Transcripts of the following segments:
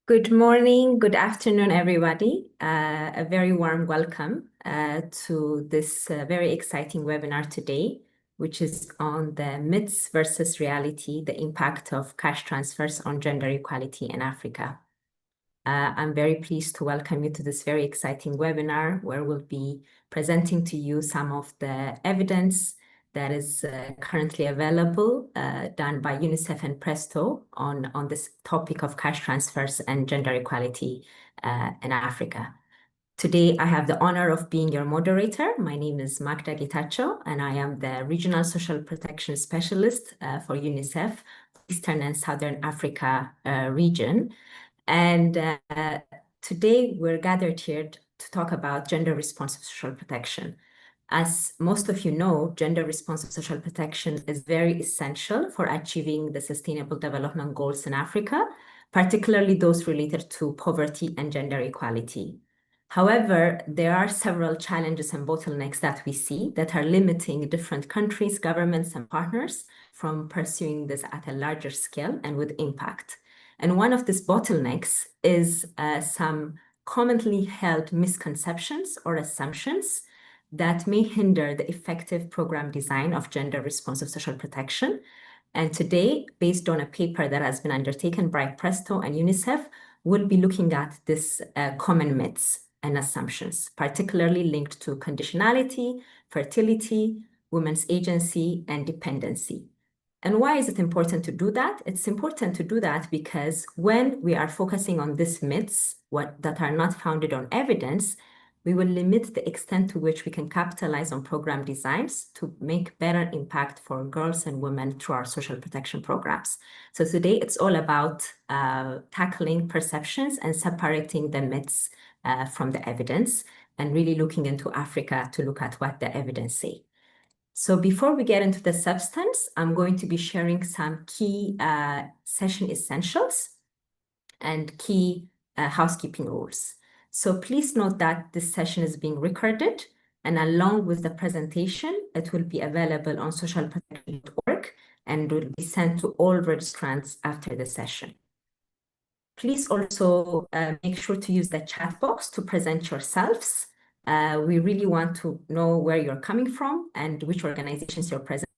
Good morning, good afternoon, everybody. A very warm welcome to this very exciting webinar today, which is on the myths versus reality, the impact of cash transfers on gender equality in Africa. I'm very pleased to welcome you to this very exciting webinar where we'll be presenting to you some of the evidence that is currently available, done by UNICEF and PRESTO on this topic of cash transfers and gender equality in Africa. Today, I have the honor of being your moderator. My name is Makda Getachew, and I am the Regional Social Protection Specialist for UNICEF, Eastern and Southern Africa region. And today, we're gathered here to talk about gender-responsive social protection. As most of you know, gender-responsive social protection is very essential for achieving the Sustainable Development Goals in Africa, particularly those related to poverty and gender equality. However, there are several challenges and bottlenecks that we see that are limiting different countries, governments, and partners from pursuing this at a larger scale and with impact. And one of these bottlenecks is some commonly held misconceptions or assumptions that may hinder the effective program design of gender-responsive social protection. And today, based on a paper that has been undertaken by PRESTO and UNICEF, we'll be looking at these common myths and assumptions, particularly linked to conditionality, fertility, women's agency, and dependency. And why is it important to do that? It's important to do that because when we are focusing on these myths that are not founded on evidence, we will limit the extent to which we can capitalize on program designs to make better impact for girls and women through our social protection programs. So today it's all about tackling perceptions and separating the myths from the evidence and really looking into Africa to look at what the evidence say. So before we get into the substance, I'm going to be sharing some key session essentials and key housekeeping rules. So please note that this session is being recorded, and along with the presentation, it will be available on socialprotection.org and will be sent to all registrants after the session. Please also make sure to use the chat box to present yourselves. We really want to know where you're coming from and which organizations you're presenting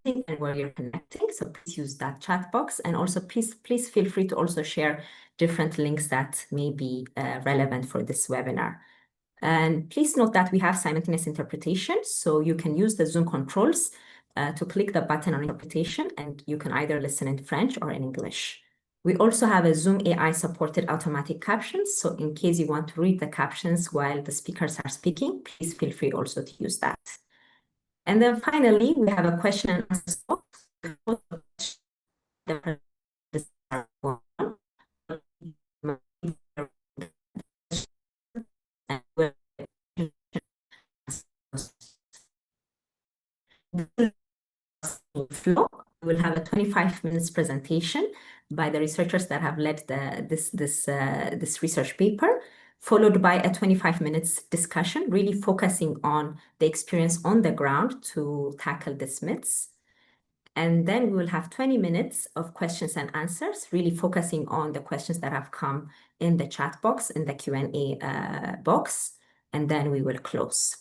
and where you're connecting. So please use that chat box. And also please feel free to also share different links that may be relevant for this webinar. And please note that we have simultaneous interpretation. So you can use the Zoom controls to click the button on interpretation, and you can either listen in French or in English. We also have a Zoom AI supported automatic captions. So in case you want to read the captions while the speakers are speaking, please feel free also to use that. And then finally, we have a question and answer box. We'll have a 25 minutes presentation by the researchers that have led this research paper, followed by a 25 minutes discussion, really focusing on the experience on the ground to tackle these myths. And then we will have 20 minutes of questions and answers, really focusing on the questions that have come in the chat box, in the Q&A box, and then we will close.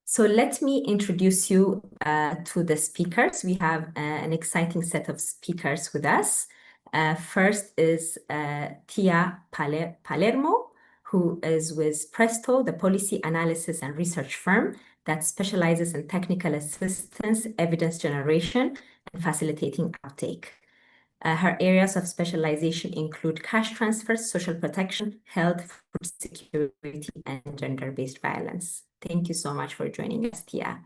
So let me introduce you to the speakers. We have an exciting set of speakers with us. First is Tia Palermo, who is with PRESTO, the policy analysis and research firm that specializes in technical assistance, evidence generation, and facilitating uptake. Her areas of specialization include cash transfers, social protection, health, food security, and gender-based violence. Thank you so much for joining us, Tia.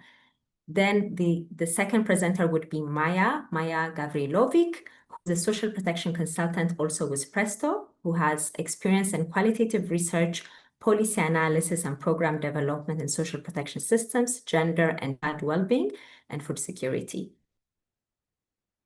Then the second presenter would be Maja Gavrilovic, who's a social protection consultant also with PRESTO, who has experience in qualitative research, policy analysis, and program development in social protection systems, gender and child well-being, and food security.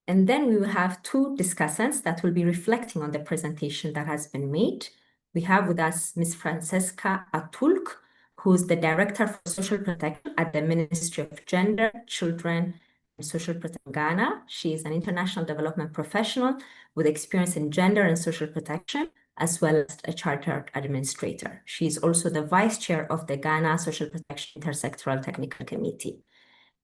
And then we will have two discussants that will be reflecting on the presentation that has been made. We have with us Ms. Francisca Atuluk, who's the Director for Social Protection at the Ministry of Gender, Children, social protection Ghana. She is an international development professional with experience in gender and social protection, as well as a chartered administrator. She is also the vice chair of the Ghana Social Protection Intersectoral Technical Committee.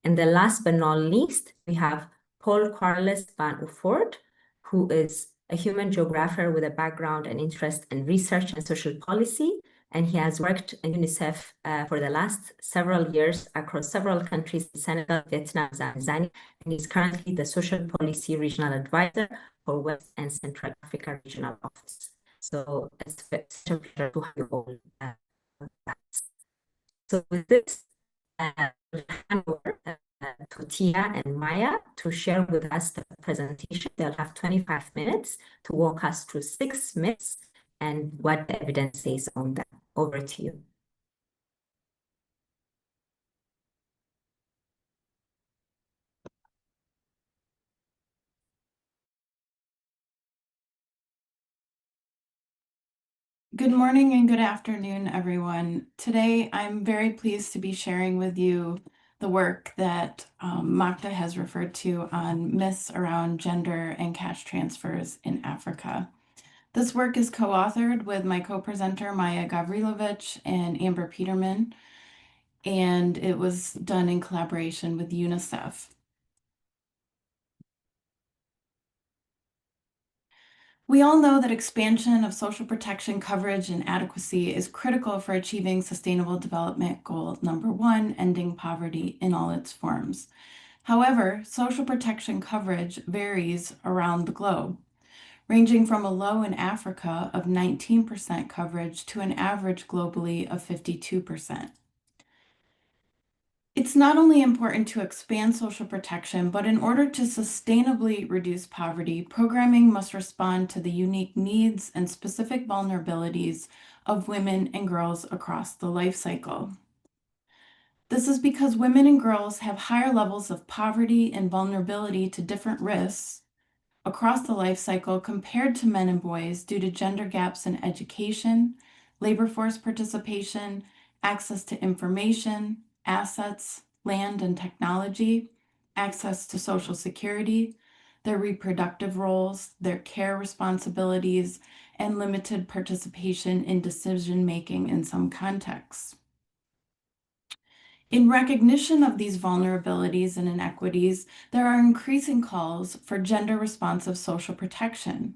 And the last but not least, we have Paul Carles van Ufford, who is a human geographer with a background and interest in research and social policy. And he has worked at UNICEF for the last several years across several countries in Senegal, Vietnam, Tanzania, and he's currently the Social Policy Regional Advisor for West and Central Africa Regional Office. So it's such a pleasure to have you all. So with this, we'll hand over to Tia and Maja to share with us the presentation. They'll have 25 minutes to walk us through 6 myths and what the evidence says on them. Over to you. Good morning and good afternoon, everyone. Today, I'm very pleased to be sharing with you the work that Makda has referred to on myths around gender and cash transfers in Africa. This work is co-authored with my co-presenter, Maja Gavrilovic and Amber Peterman, and it was done in collaboration with UNICEF. We all know that expansion of social protection coverage and adequacy is critical for achieving Sustainable Development Goal number 1, ending poverty in all its forms. However, social protection coverage varies around the globe, ranging from a low in Africa of 19% coverage to an average globally of 52%. It's not only important to expand social protection, but in order to sustainably reduce poverty, programming must respond to the unique needs and specific vulnerabilities of women and girls across the life cycle. This is because women and girls have higher levels of poverty and vulnerability to different risks across the life cycle compared to men and boys due to gender gaps in education, labor force participation, access to information, assets, land and technology, access to Social Security, their reproductive roles, their care responsibilities, and limited participation in decision-making in some contexts. In recognition of these vulnerabilities and inequities, there are increasing calls for gender-responsive social protection.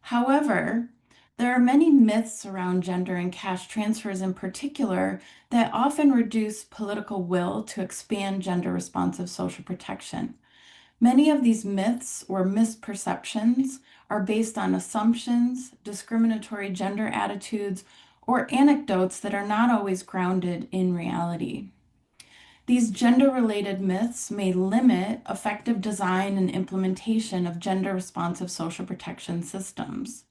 However, there are many myths around gender and cash transfers in particular that often reduce political will to expand gender-responsive social protection. Many of these myths or misperceptions are based on assumptions, discriminatory gender attitudes, or anecdotes that are not always grounded in reality. These gender-related myths may limit effective design and implementation of gender-responsive social protection systems.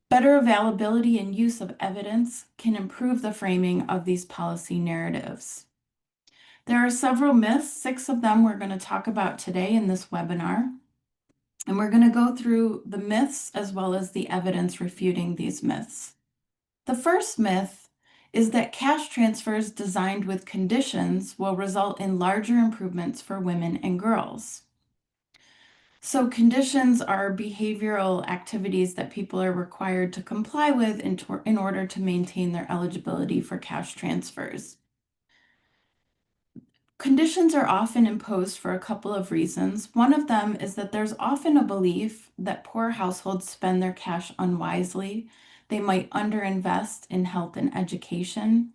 Better availability and use of evidence can improve the framing of these policy narratives. There are several myths, 6 of them we're going to talk about today in this webinar. And we're going to go through the myths as well as the evidence refuting these myths. The first myth is that cash transfers designed with conditions will result in larger improvements for women and girls. So conditions are behavioral activities that people are required to comply with in order to maintain their eligibility for cash transfers. Conditions are often imposed for a couple of reasons. One of them is that there's often a belief that poor households spend their cash unwisely. They might underinvest in health and education,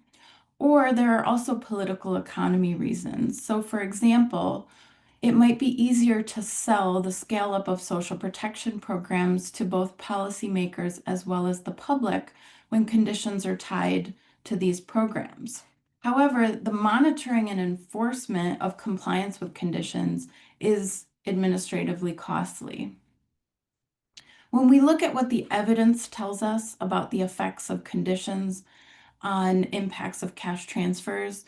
or there are also political economy reasons. So for example, it might be easier to sell the scale up of social protection programs to both policymakers as well as the public when conditions are tied to these programs. However, the monitoring and enforcement of compliance with conditions is administratively costly. When we look at what the evidence tells us about the effects of conditions on impacts of cash transfers,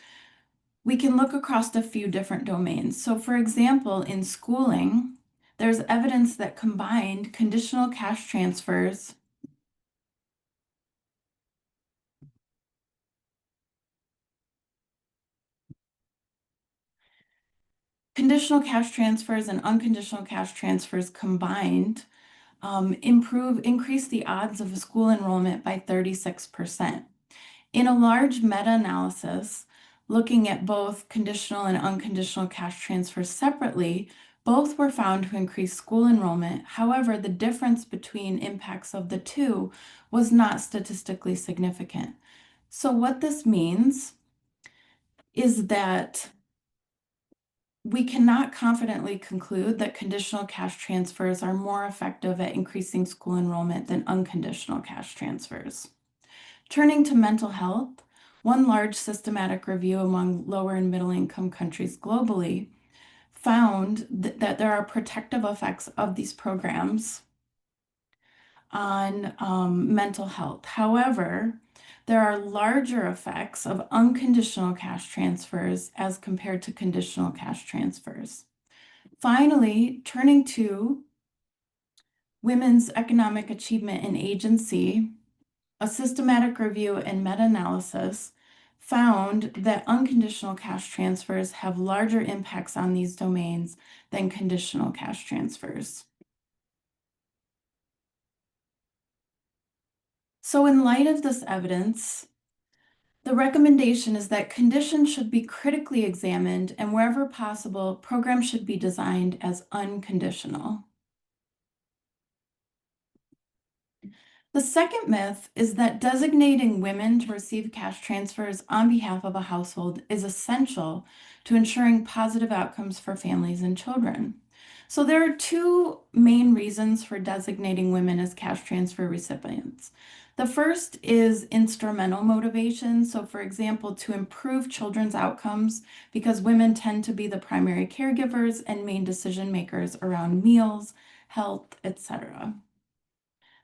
we can look across a few different domains. So for example, in schooling, there's evidence that combined conditional cash transfers Conditional cash transfers and unconditional cash transfers combined increase the odds of a school enrollment by 36%. In a large meta-analysis, looking at both conditional and unconditional cash transfers separately, both were found to increase school enrollment. However, the difference between impacts of the two was not statistically significant. So what this means is that we cannot confidently conclude that conditional cash transfers are more effective at increasing school enrollment than unconditional cash transfers. Turning to mental health, one large systematic review among lower and middle income countries globally found that there are protective effects of these programs on mental health. However, there are larger effects of unconditional cash transfers as compared to conditional cash transfers. Finally, turning to women's economic achievement and agency, a systematic review and meta-analysis found that unconditional cash transfers have larger impacts on these domains than conditional cash transfers. So in light of this evidence, the recommendation is that conditions should be critically examined, and wherever possible, programs should be designed as unconditional. The second myth is that designating women to receive cash transfers on behalf of a household is essential to ensuring positive outcomes for families and children. So there are two main reasons for designating women as cash transfer recipients. The first is instrumental motivation. So for example, to improve children's outcomes, because women tend to be the primary caregivers and main decision makers around meals, health, etc.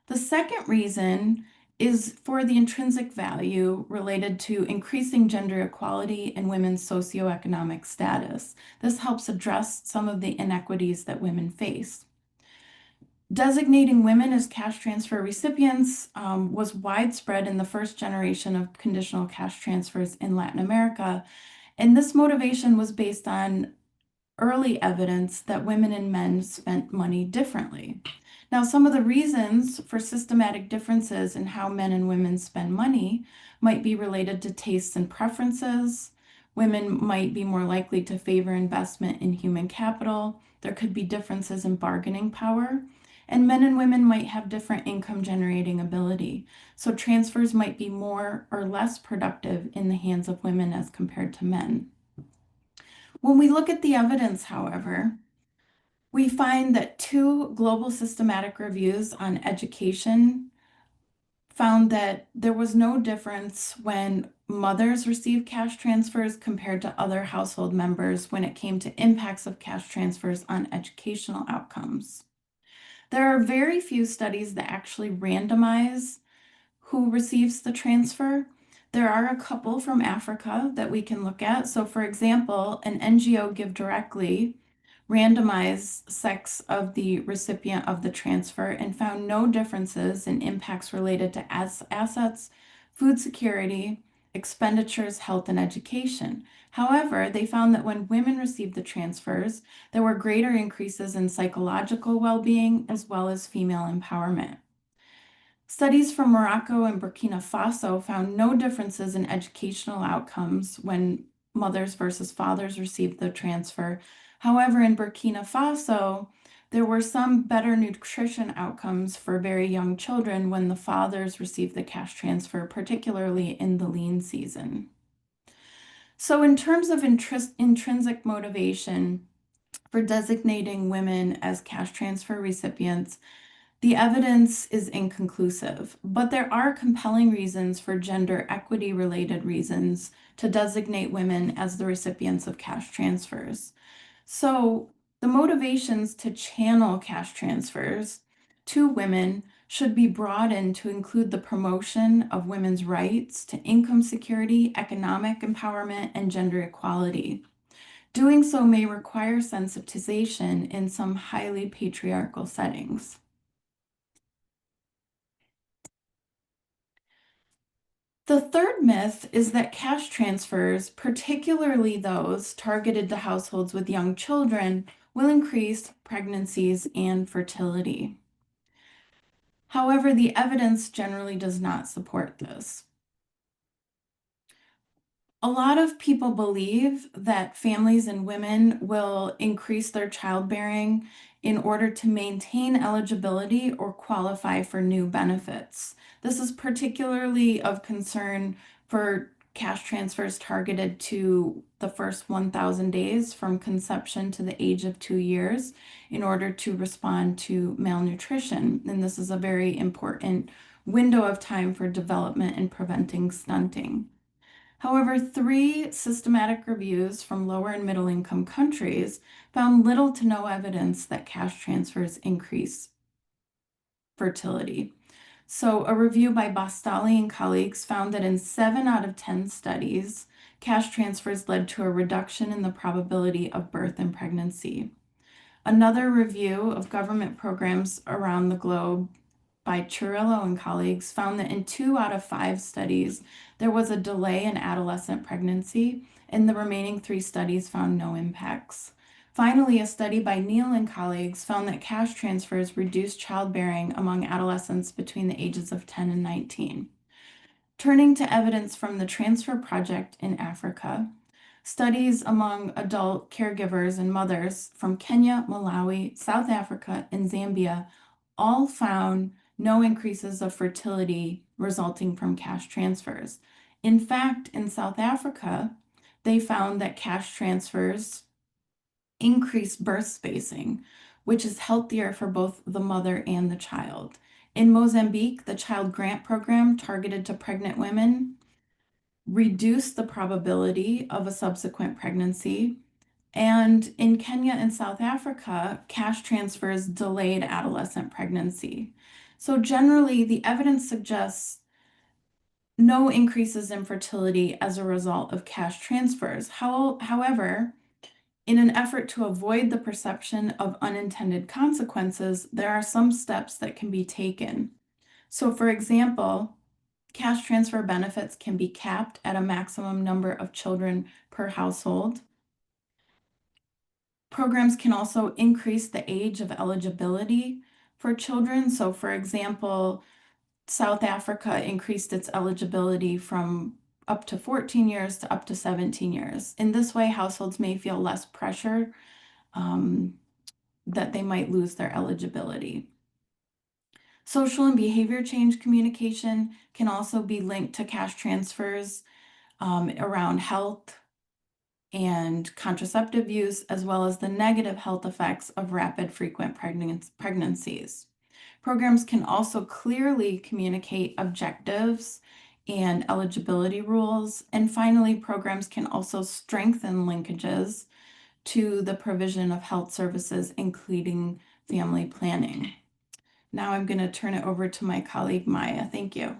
The second reason is for the intrinsic value related to increasing gender equality and women's socioeconomic status. This helps address some of the inequities that women face. Designating women as cash transfer recipients was widespread in the first generation of conditional cash transfers in Latin America, and this motivation was based on early evidence that women and men spent money differently. Now, some of the reasons for systematic differences in how men and women spend money might be related to tastes and preferences. Women might be more likely to favor investment in human capital. There could be differences in bargaining power. And men and women might have different income generating ability. So transfers might be more or less productive in the hands of women as compared to men. When we look at the evidence, however, we find that two global systematic reviews on education found that there was no difference when mothers received cash transfers compared to other household members when it came to impacts of cash transfers on educational outcomes. There are very few studies that actually randomize who receives the transfer. There are a couple from Africa that we can look at. So for example, an NGO Give Directly randomized sex of the recipient of the transfer and found no differences in impacts related to assets, food security, expenditures, health, and education. However, they found that when women received the transfers, there were greater increases in psychological well-being as well as female empowerment. Studies from Morocco and Burkina Faso found no differences in educational outcomes when mothers versus fathers received the transfer. However, in Burkina Faso, there were some better nutrition outcomes for very young children when the fathers received the cash transfer, particularly in the lean season. So in terms of intrinsic motivation for designating women as cash transfer recipients, the evidence is inconclusive, but there are compelling reasons for gender equity-related reasons to designate women as the recipients of cash transfers. So the motivations to channel cash transfers to women should be broadened to include the promotion of women's rights to income security, economic empowerment, and gender equality. Doing so may require sensitization in some highly patriarchal settings. The third myth is that cash transfers, particularly those targeted to households with young children, will increase pregnancies and fertility. However, the evidence generally does not support this. A lot of people believe that families and women will increase their childbearing in order to maintain eligibility or qualify for new benefits. This is particularly of concern for cash transfers targeted to the first 1,000 days from conception to the age of 2 years in order to respond to malnutrition. And this is a very important window of time for development and preventing stunting. However, 3 systematic reviews from lower and middle income countries found little to no evidence that cash transfers increase fertility. So a review by Bastali and colleagues found that in 7 out of 10 studies, cash transfers led to a reduction in the probability of birth and pregnancy. Another review of government programs around the globe by Churillo and colleagues found that in 2 out of 5 studies, there was a delay in adolescent pregnancy, and the remaining 3 studies found no impacts. Finally, a study by Neal and colleagues found that cash transfers reduced childbearing among adolescents between the ages of 10 and 19. Turning to evidence from the Transfer Project in Africa, studies among adult caregivers and mothers from Kenya, Malawi, South Africa, and Zambia all found no increases of fertility resulting from cash transfers. In fact, in South Africa, they found that cash transfers increase birth spacing, which is healthier for both the mother and the child. In Mozambique, the Child Grant Program targeted to pregnant women reduced the probability of a subsequent pregnancy. And in Kenya and South Africa, cash transfers delayed adolescent pregnancy. So generally, the evidence suggests no increases in fertility as a result of cash transfers. However, in an effort to avoid the perception of unintended consequences, there are some steps that can be taken. So for example, cash transfer benefits can be capped at a maximum number of children per household. Programs can also increase the age of eligibility for children. So for example, South Africa increased its eligibility from up to 14 years to up to 17 years. In this way, households may feel less pressure that they might lose their eligibility. Social and behavior change communication can also be linked to cash transfers around health and contraceptive use, as well as the negative health effects of rapid frequent pregnancies. Programs can also clearly communicate objectives and eligibility rules. And finally, programs can also strengthen linkages to the provision of health services, including family planning. Now I'm going to turn it over to my colleague, Maja. Thank you.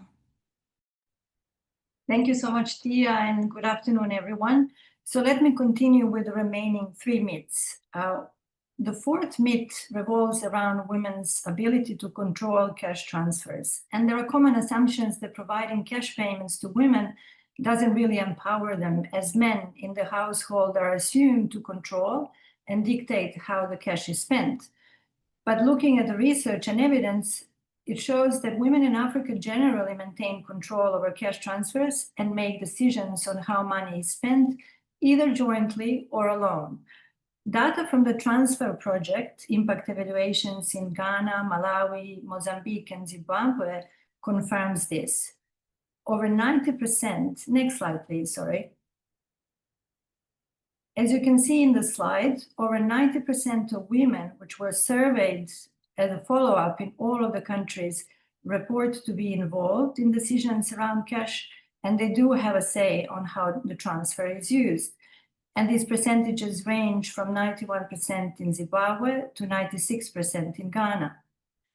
Thank you so much, Tia, and good afternoon, everyone. So let me continue with the remaining 3 myths. The 4th myth revolves around women's ability to control cash transfers. And there are common assumptions that providing cash payments to women doesn't really empower them, as men in the household are assumed to control and dictate how the cash is spent. But looking at the research and evidence, it shows that women in Africa generally maintain control over cash transfers and make decisions on how money is spent, either jointly or alone. Data from the Transfer Project, impact evaluations in Ghana, Malawi, Mozambique, and Zimbabwe confirms this. Over 90%, next slide, please, sorry. As you can see in the slide, over 90% of women which were surveyed as a follow-up in all of the countries report to be involved in decisions around cash, and they do have a say on how the transfer is used. And these percentages range from 91% in Zimbabwe to 96% in Ghana.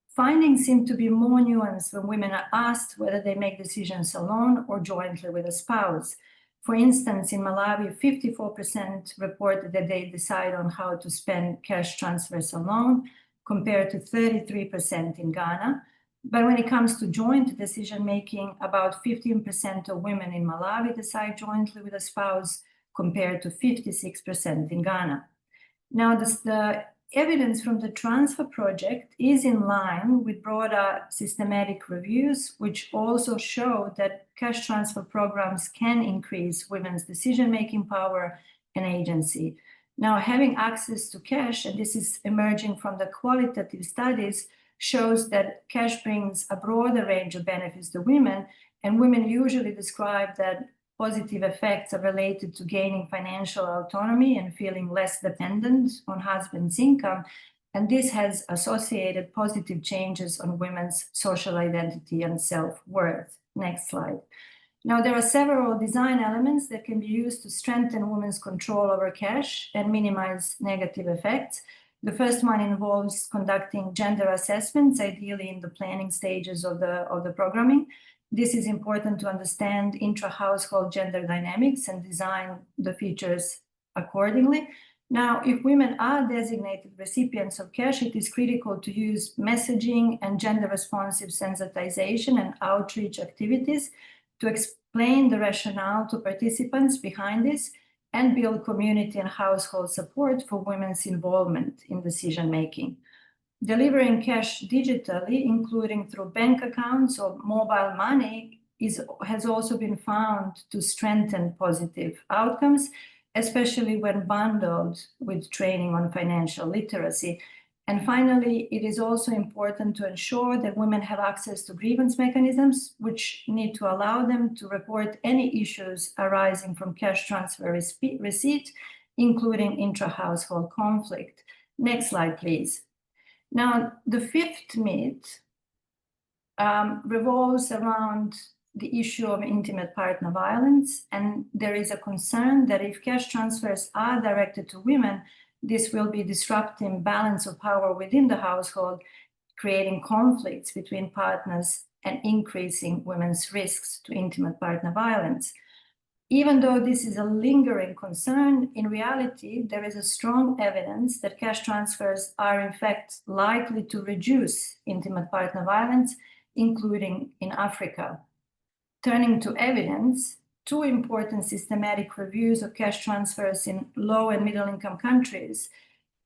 Findings seem to be more nuanced when women are asked whether they make decisions alone or jointly with a spouse. For instance, in Malawi, 54% reported that they decide on how to spend cash transfers alone, compared to 33% in Ghana. But when it comes to joint decision-making, about 15% of women in Malawi decide jointly with a spouse, compared to 56% in Ghana. Now, the evidence from the transfer project is in line with broader systematic reviews, which also show that cash transfer programs can increase women's decision-making power and agency. Now, having access to cash, and this is emerging from the qualitative studies, shows that cash brings a broader range of benefits to women, and women usually describe that positive effects are related to gaining financial autonomy and feeling less dependent on husband's income. And this has associated positive changes on women's social identity and self-worth. Next slide. Now, there are several design elements that can be used to strengthen women's control over cash and minimize negative effects. The first one involves conducting gender assessments, ideally in the planning stages of the programming. This is important to understand intra-household gender dynamics and design the features accordingly. Now, if women are designated recipients of cash, it is critical to use messaging and gender-responsive sensitization and outreach activities to explain the rationale to participants behind this and build community and household support for women's involvement in decision-making. Delivering cash digitally, including through bank accounts or mobile money, has also been found to strengthen positive outcomes, especially when bundled with training on financial literacy. And finally, it is also important to ensure that women have access to grievance mechanisms, which need to allow them to report any issues arising from cash transfer receipt, including intra-household conflict. Next slide, please. Now, the fifth myth revolves around the issue of intimate partner violence, and there is a concern that if cash transfers are directed to women, this will be disrupting balance of power within the household, creating conflicts between partners and increasing women's risks to intimate partner violence. Even though this is a lingering concern, in reality, there is a strong evidence that cash transfers are in fact likely to reduce intimate partner violence, including in Africa. Turning to evidence, two important systematic reviews of cash transfers in low and middle income countries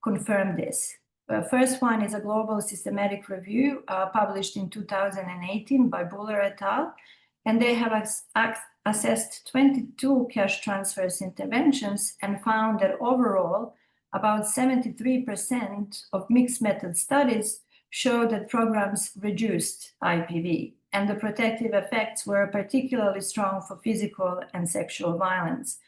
confirm this. The first one is a global systematic review published in 2018 by Buller et al. And they have assessed 22 cash transfers interventions and found that overall, about 73% of mixed method studies showed that programs reduced IPV, and the protective effects were particularly strong for physical and sexual violence.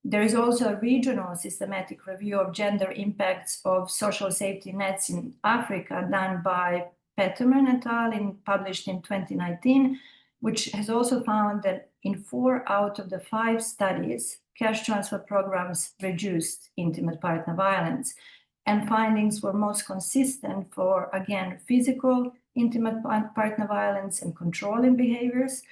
There is also a regional systematic review of gender impacts of social safety nets in Africa done by Palermo et al. Published in 2019, which has also found that in 4 out of the 5 studies, cash transfer programs reduced intimate partner violence. And findings were most consistent for, again, physical intimate partner violence and controlling behaviors,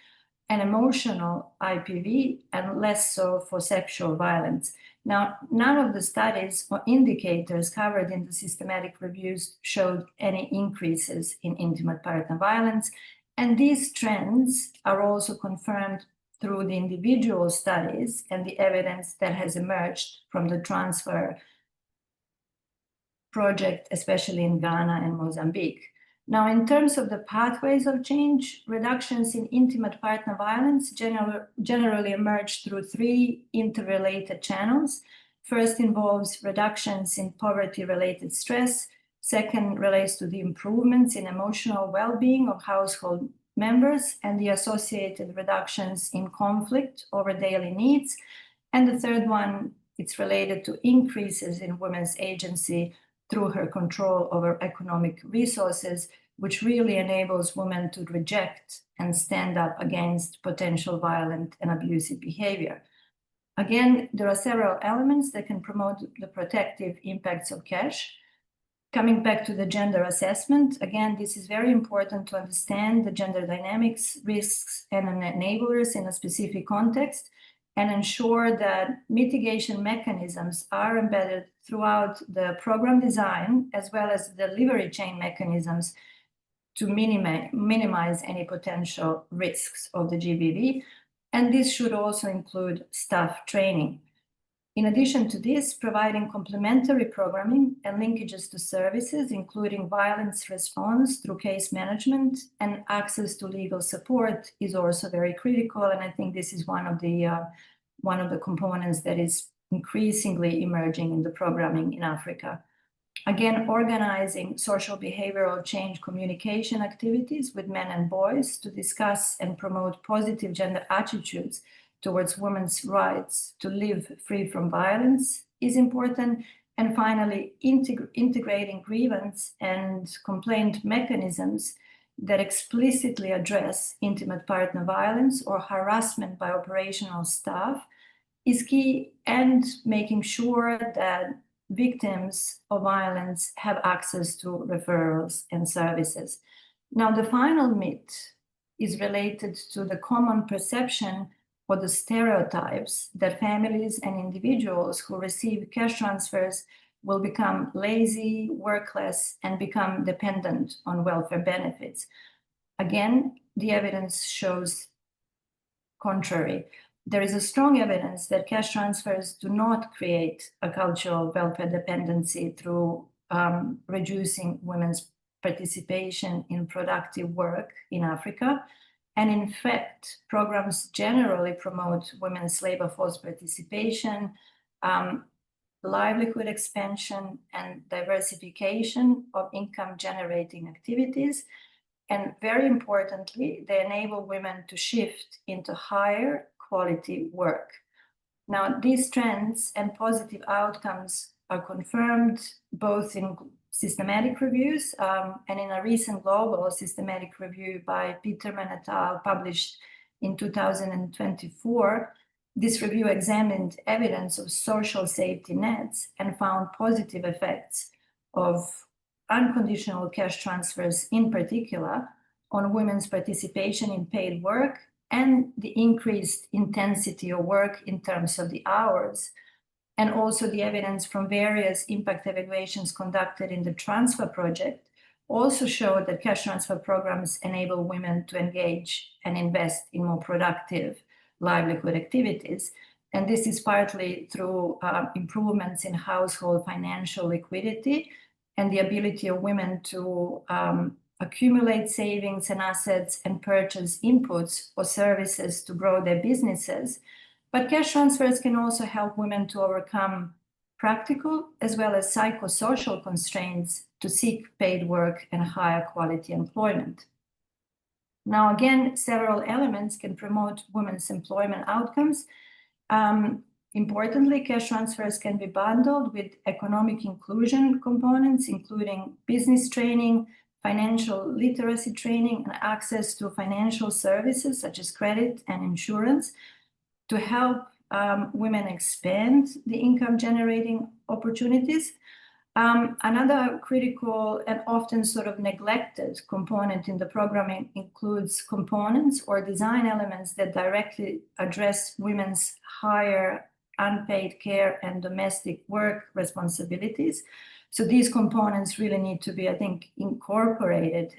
and emotional IPV, and less so for sexual violence. Now, none of the studies or indicators covered in the systematic reviews showed any increases in intimate partner violence, and these trends are also confirmed through the individual studies and the evidence that has emerged from the transfer project, especially in Ghana and Mozambique. Now, in terms of the pathways of change, reductions in intimate partner violence generally emerge through 3 interrelated channels. First involves reductions in poverty-related stress. Second relates to the improvements in emotional well-being of household members and the associated reductions in conflict over daily needs. And the third one, it's related to increases in women's agency through her control over economic resources, which really enables women to reject and stand up against potential violent and abusive behavior. Again, there are several elements that can promote the protective impacts of cash. Coming back to the gender assessment, again, this is very important to understand the gender dynamics, risks, and enablers in a specific context, and ensure that mitigation mechanisms are embedded throughout the program design, as well as delivery chain mechanisms, to minimize any potential risks of the GBV. And this should also include staff training. In addition to this, providing complementary programming and linkages to services, including violence response through case management and access to legal support, is also very critical. And I think this is one of the components that is increasingly emerging in the programming in Africa. Again, organizing social behavioral change communication activities with men and boys to discuss and promote positive gender attitudes towards women's rights to live free from violence is important. And finally, integrating grievance and complaint mechanisms that explicitly address intimate partner violence or harassment by operational staff is key, and making sure that victims of violence have access to referrals and services. Now, the final myth is related to the common perception or the stereotypes that families and individuals who receive cash transfers will become lazy, workless, and become dependent on welfare benefits. Again, the evidence shows contrary. There is a strong evidence that cash transfers do not create a culture of welfare dependency through reducing women's participation in productive work in Africa. And in fact, programs generally promote women's labor force participation, livelihood expansion, and diversification of income-generating activities. And very importantly, they enable women to shift into higher quality work. Now, these trends and positive outcomes are confirmed both in systematic reviews and in a recent global systematic review by Peterman et al. Published in 2024. This review examined evidence of social safety nets and found positive effects of unconditional cash transfers, in particular, on women's participation in paid work and the increased intensity of work in terms of the hours. And also the evidence from various impact evaluations conducted in the transfer project also showed that cash transfer programs enable women to engage and invest in more productive livelihood activities. And this is partly through improvements in household financial liquidity and the ability of women to accumulate savings and assets and purchase inputs or services to grow their businesses. But cash transfers can also help women to overcome practical as well as psychosocial constraints to seek paid work and higher quality employment. Now, again, several elements can promote women's employment outcomes. Importantly, cash transfers can be bundled with economic inclusion components, including business training, financial literacy training, and access to financial services such as credit and insurance to help women expand the income-generating opportunities. Another critical and often sort of neglected component in the programming includes components or design elements that directly address women's higher unpaid care and domestic work responsibilities. So these components really need to be, I think, incorporated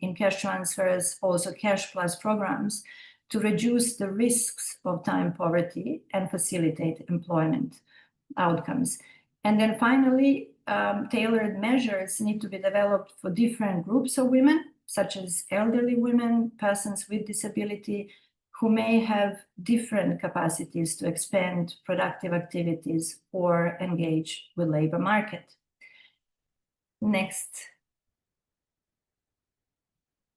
in cash transfers, also cash plus programs, to reduce the risks of time poverty and facilitate employment outcomes. And then finally, tailored measures need to be developed for different groups of women, such as elderly women, persons with disability, who may have different capacities to expand productive activities or engage with labor market. Next.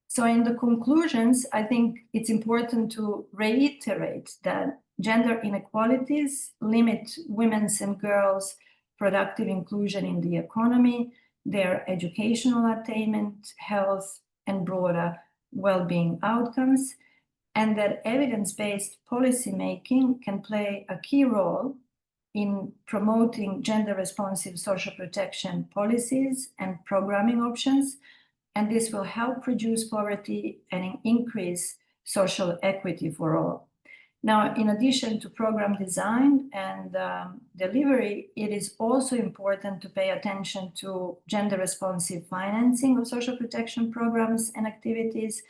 So in the conclusions, I think it's important to reiterate that gender inequalities limit women's and girls' productive inclusion in the economy, their educational attainment, health, and broader well-being outcomes, and that evidence-based policymaking can play a key role in promoting gender-responsive social protection policies and programming options. And this will help reduce poverty and increase social equity for all. Now, in addition to program design and delivery, it is also important to pay attention to gender-responsive financing of social protection programs and activities,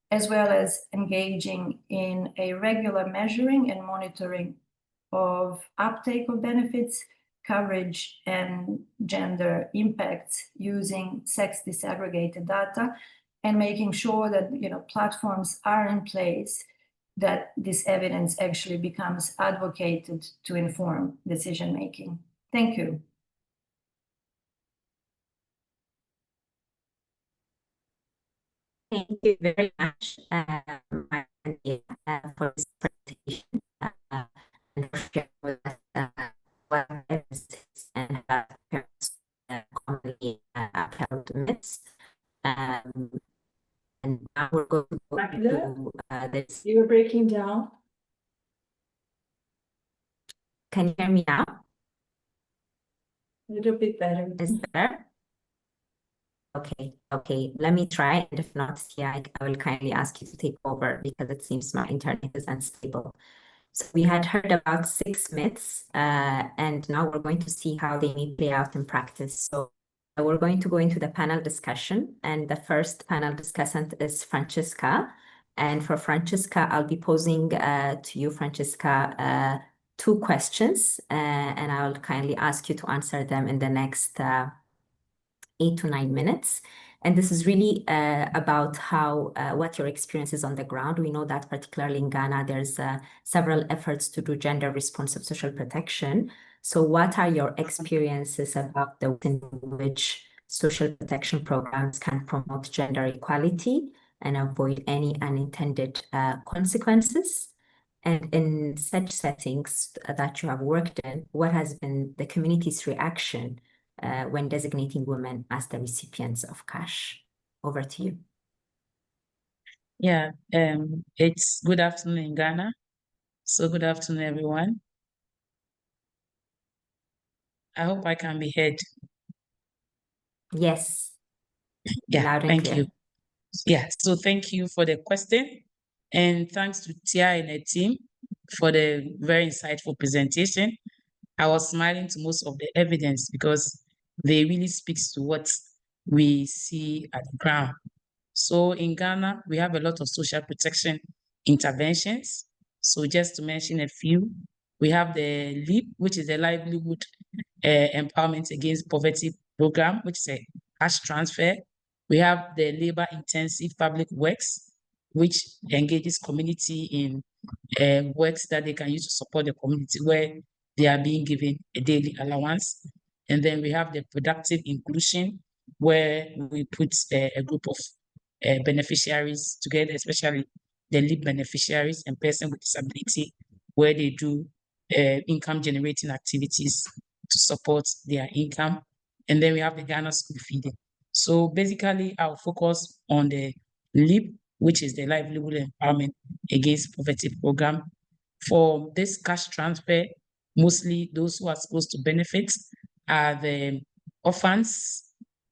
as well as engaging in a regular measuring and monitoring of uptake of benefits, coverage, and gender impacts using sex disaggregated data, and making sure that platforms are in place that this evidence actually becomes advocated to inform decision making. Thank you. Thank you very much, for this presentation and for sharing with us what evidence and about parents commonly upheld myths. And now we're going to go to this. You were breaking down. Can you hear me now? A little bit better. Is it better? Okay. Let me try. And if not, yeah, I will kindly ask you to take over because it seems my internet is unstable. So we had heard about 6 myths, and now we're going to see how they may play out in practice. So we're going to go into the panel discussion, and the first panel discussant is Francisca. And for Francisca, I'll be posing to you, Francisca, 2 questions, and I'll kindly ask you to answer them in the next 8 to 9 minutes. And this is really about how what your experience is on the ground. We know that particularly in Ghana, there's several efforts to do gender responsive social protection. So what are your experiences about the ways in which social protection programs can promote gender equality and avoid any unintended consequences? And in such settings that you have worked in, what has been the community's reaction when designating women as the recipients of cash? Over to you. Yeah, it's good afternoon in Ghana. So good afternoon, everyone. I hope I can be heard. Yes. Yeah, Loud and thank clear. you. Yeah, so thank you for the question. And thanks to Tia and her team for the very insightful presentation. I was smiling to most of the evidence because they really speaks to what we see at the ground. So in Ghana, we have a lot of social protection interventions. So just to mention a few, we have the LEAP, which is the Livelihood Empowerment Against Poverty Program, which is a cash transfer. We have the Labor Intensive Public Works, which engages community in works that they can use to support the community where they are being given a daily allowance. And then we have the Productive Inclusion, where we put a group of beneficiaries together, especially the LEAP beneficiaries and persons with disability, where they do income generating activities to support their income. And then we have the Ghana School Feeding. So basically, I'll focus on the LEAP, which is the Livelihood Empowerment Against Poverty Program. For this cash transfer, mostly those who are supposed to benefit are the orphans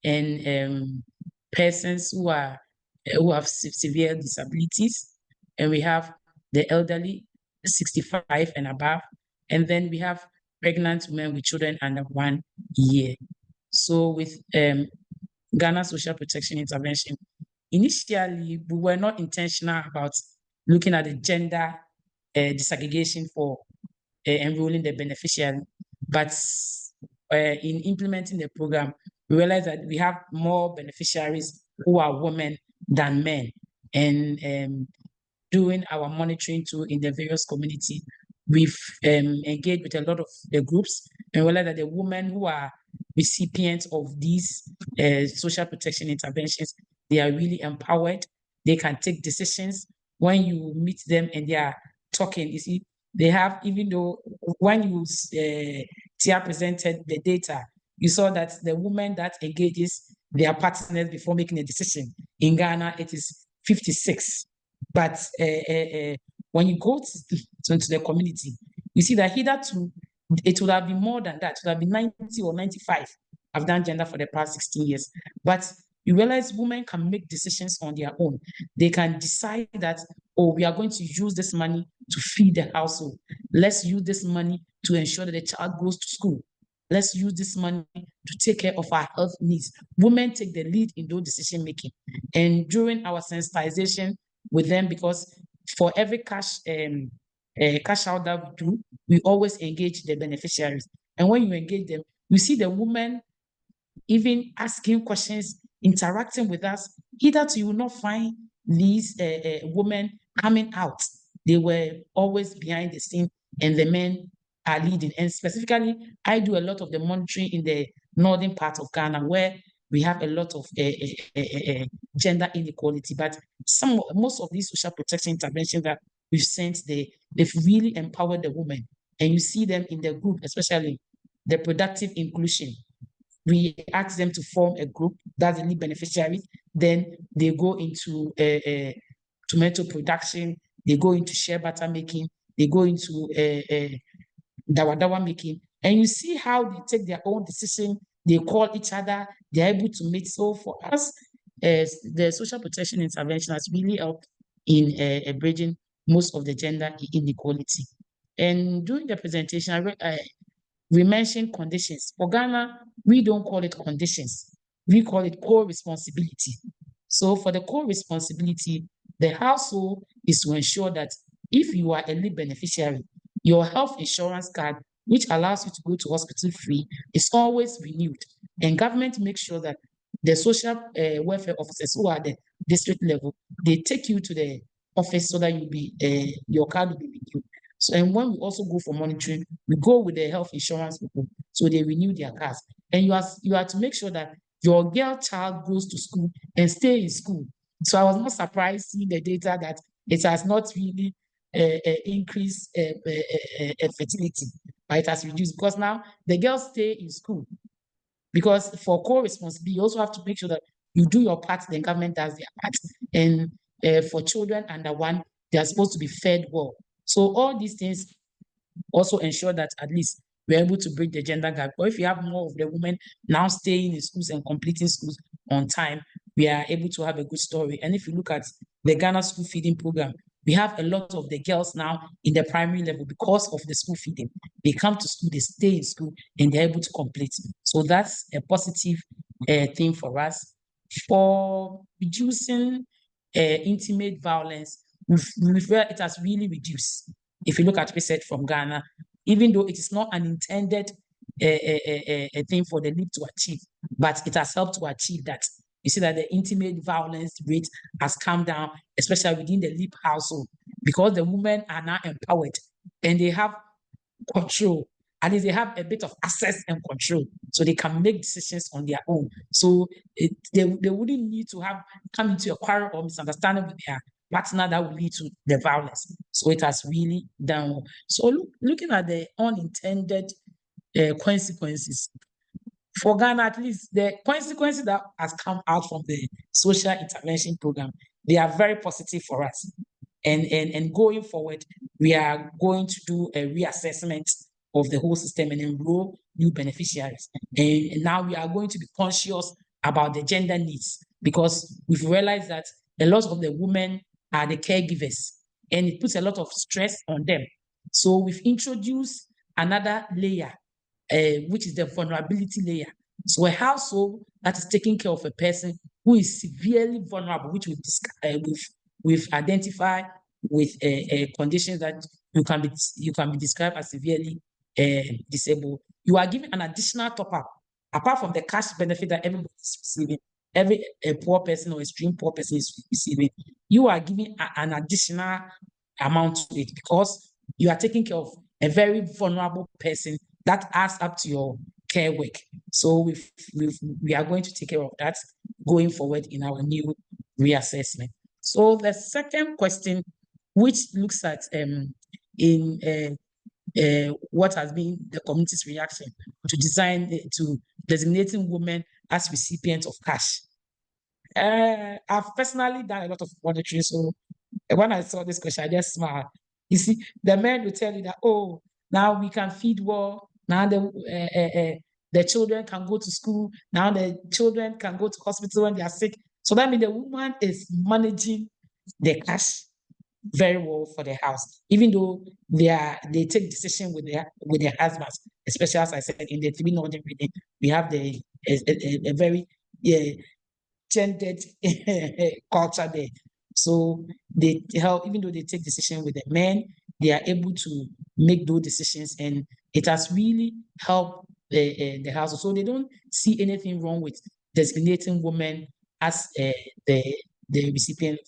and persons who have severe disabilities, and we have the elderly, 65 and above, and then we have pregnant women with children under 1 year. So with Ghana Social Protection Intervention, initially we were not intentional about looking at the gender disaggregation for enrolling the beneficiary, but in implementing the program, we realized that we have more beneficiaries who are women than men. And doing our monitoring too in the various community, we've engaged with a lot of the groups and realized that the women who are recipients of these social protection interventions, they are really empowered. They can take decisions. When you meet them and they are talking, you see, they have, even though when you Tia presented the data, you saw that the woman that engages their partners before making a decision in Ghana, it is 56. But when you go to the community, you see that hitherto it would have been more than that. It would have been 90 or 95. I've done gender for the past 16 years. But you realize women can make decisions on their own. They can decide that, oh, we are going to use this money to feed the household. Let's use this money to ensure that the child goes to school. Let's use this money to take care of our health needs. Women take the lead in those decision making. And during our sensitization with them, because for every cash out that we do, we always engage the beneficiaries. And when you engage them, you see the women even asking questions, interacting with us. Hitherto, you will not find these women coming out. They were always behind the scene, and the men are leading. And specifically, I do a lot of the monitoring in the northern part of Ghana, where we have a lot of gender inequality. But most of these social protection interventions that we've sent, they've really empowered the women. And you see them in the group, especially the productive inclusion. We ask them to form a group, that's the lead beneficiaries. Then they go into tomato production, they go into shea butter making, they go into dawa making. And you see how they take their own decision, they call each other, they're able to meet. So for us, the social protection intervention has really helped in bridging most of the gender inequality. And during the presentation, we mentioned conditions. For Ghana, we don't call it conditions. We call it co-responsibility. So for the co-responsibility, the household is to ensure that if you are a lead beneficiary, your health insurance card, which allows you to go to hospital free, is always renewed. And government makes sure that the social welfare officers who are at the district level, they take you to the office so that your card will be renewed. So, and when we also go for monitoring, we go with the health insurance people, so they renew their cards. And you are to make sure that your girl child goes to school and stay in school. So I was not surprised seeing the data that it has not really increased fertility, but it has reduced, because now the girls stay in school. Because for co-responsibility, you also have to make sure that you do your part, then government does their part. And for children under 1, they are supposed to be fed well. So all these things also ensure that at least we're able to bridge the gender gap. Or if you have more of the women now staying in schools and completing schools on time, we are able to have a good story. And if you look at the Ghana school feeding program, we have a lot of the girls now in the primary level because of the school feeding. They come to school, they stay in school, and they're able to complete. So that's a positive thing for us. For reducing intimate violence, we feel it has really reduced. If you look at research from Ghana, even though it is not an intended thing for the league to achieve, but it has helped to achieve that. You see that the intimate violence rate has come down, especially within the LEAP household, because the women are now empowered and they have control. At least they have a bit of access and control, so they can make decisions on their own. So they wouldn't need to come into a quarrel or misunderstanding with their partner that will lead to the violence. So it has really done. So looking at the unintended consequences, for Ghana, at least the consequences that has come out from the social intervention program, they are very positive for us. And going forward, we are going to do a reassessment of the whole system and enroll new beneficiaries. And now we are going to be conscious about the gender needs, because we've realized that a lot of the women are the caregivers, and it puts a lot of stress on them. So we've introduced another layer, which is the vulnerability layer. So a household that is taking care of a person who is severely vulnerable, which we've identified with conditions that you can be described as severely disabled. You are given an additional top-up, apart from the cash benefit that everybody is receiving. Every poor person or extreme poor person is receiving. You are giving an additional amount to it, because you are taking care of a very vulnerable person that adds up to your care work. So we are going to take care of that going forward in our new reassessment. So the second question, which looks at what has been the community's reaction to designating women as recipients of cash. I've personally done a lot of monitoring, so when I saw this question, I just smiled. You see, the men will tell you that, oh, now we can feed well, now the children can go to school, now the children can go to hospital when they are sick. So that means the woman is managing the cash. very well for the house, even though they take decision with their husbands, especially as I said in the three northern region, we have a very gendered culture there. So they help, even though they take decision with the men, they are able to make those decisions, and it has really helped the house. So they don't see anything wrong with designating women as the recipient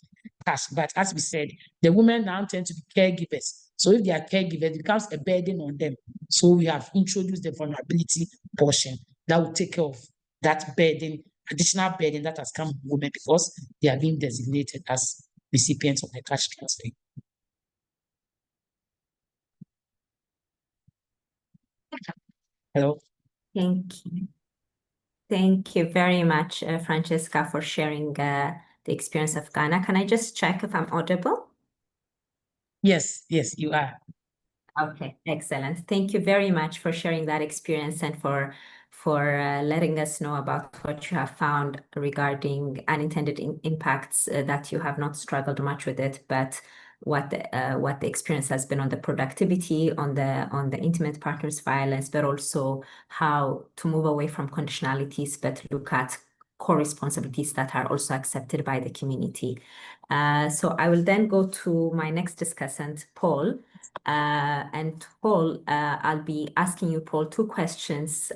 cash. But as we said, the women now tend to be caregivers. So if they are caregivers, it becomes a burden on them. So we have introduced the vulnerability portion that will take care of that burden, additional burden that has come on women because they are being designated as recipients of the cash transfer. Hello. Thank you. Thank you very much, Francisca, for sharing the experience of Ghana. Can I just check if I'm audible? Yes, you are. Okay, excellent. Thank you very much for sharing that experience and for letting us know about what you have found regarding unintended impacts, that you have not struggled much with it, but what the experience has been on the productivity, on the intimate partners violence, but also how to move away from conditionalities, but look at core responsibilities that are also accepted by the community. So I will then go to my next discussant, Paul. And Paul, I'll be asking you, Paul, two questions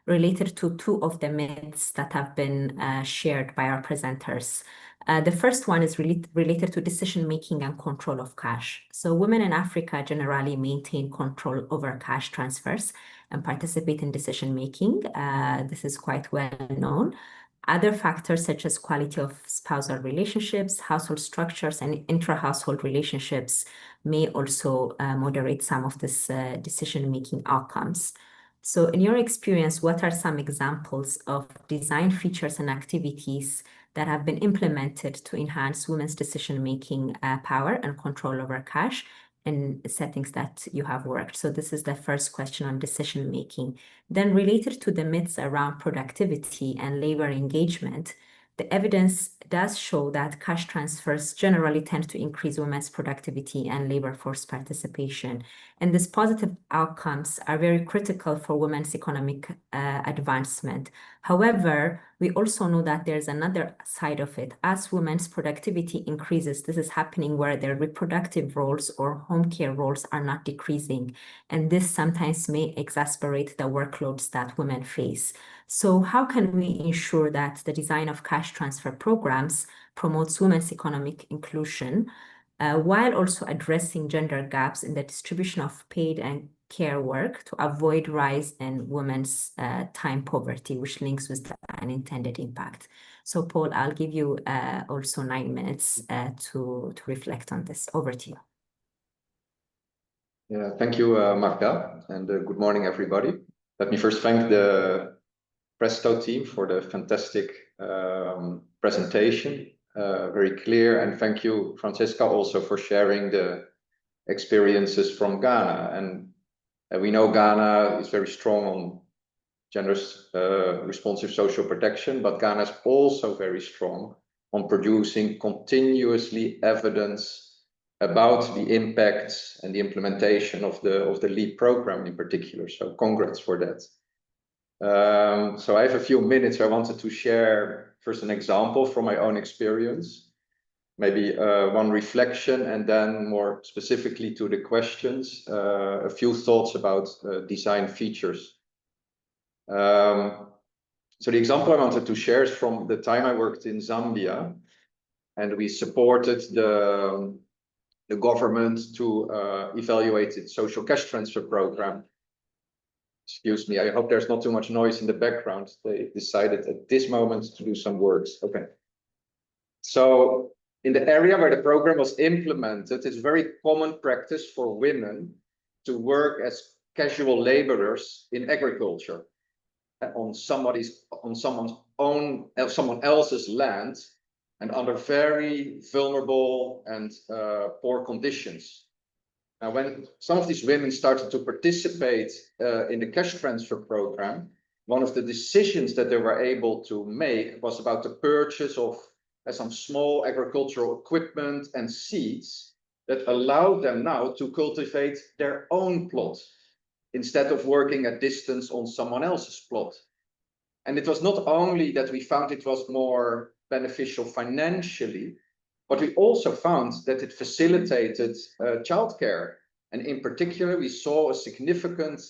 related to two of the myths that have been shared by our presenters. The first one is related to decision-making and control of cash. So women in Africa generally maintain control over cash transfers and participate in decision-making. This is quite well known. Other factors such as quality of spousal relationships, household structures, and intra-household relationships may also moderate some of this decision-making outcomes. So in your experience, what are some examples of design features and activities that have been implemented to enhance women's decision-making power and control over cash in settings that you have worked? So this is the first question on decision-making. Then related to the myths around productivity and labor engagement, the evidence does show that cash transfers generally tend to increase women's productivity and labor force participation. And these positive outcomes are very critical for women's economic advancement. However, we also know that there's another side of it. As women's productivity increases, this is happening where their reproductive roles or home care roles are not decreasing. And this sometimes may exacerbate the workloads that women face. So how can we ensure that the design of cash transfer programs promotes women's economic inclusion while also addressing gender gaps in the distribution of paid and care work to avoid rise in women's time poverty, which links with the unintended impact? So Paul, I'll give you also 9 minutes to reflect on this. Over to you. Yeah, thank you, Makda, and good morning, everybody. Let me first thank the PRESTO team for the fantastic presentation, very clear, and thank you, Francisca, also for sharing the experiences from Ghana. And we know Ghana is very strong on gender responsive social protection, but Ghana is also very strong on producing continuously evidence about the impacts and the implementation of the LEAD program in particular. So congrats for that. So I have a few minutes. I wanted to share first an example from my own experience, maybe one reflection, and then more specifically to the questions, a few thoughts about design features. So the example I wanted to share is from the time I worked in Zambia, and we supported the government to evaluate its social cash transfer program. Excuse me, I hope there's not too much noise in the background. They decided at this moment to do some works. Okay. So in the area where the program was implemented, it's very common practice for women to work as casual laborers in agriculture on someone else's land and under very vulnerable and poor conditions. Now, when some of these women started to participate in the cash transfer program, one of the decisions that they were able to make was about the purchase of some small agricultural equipment and seeds that allowed them now to cultivate their own plot instead of working at distance on someone else's plot. And it was not only that we found it was more beneficial financially, but we also found that it facilitated childcare. And in particular, we saw a significant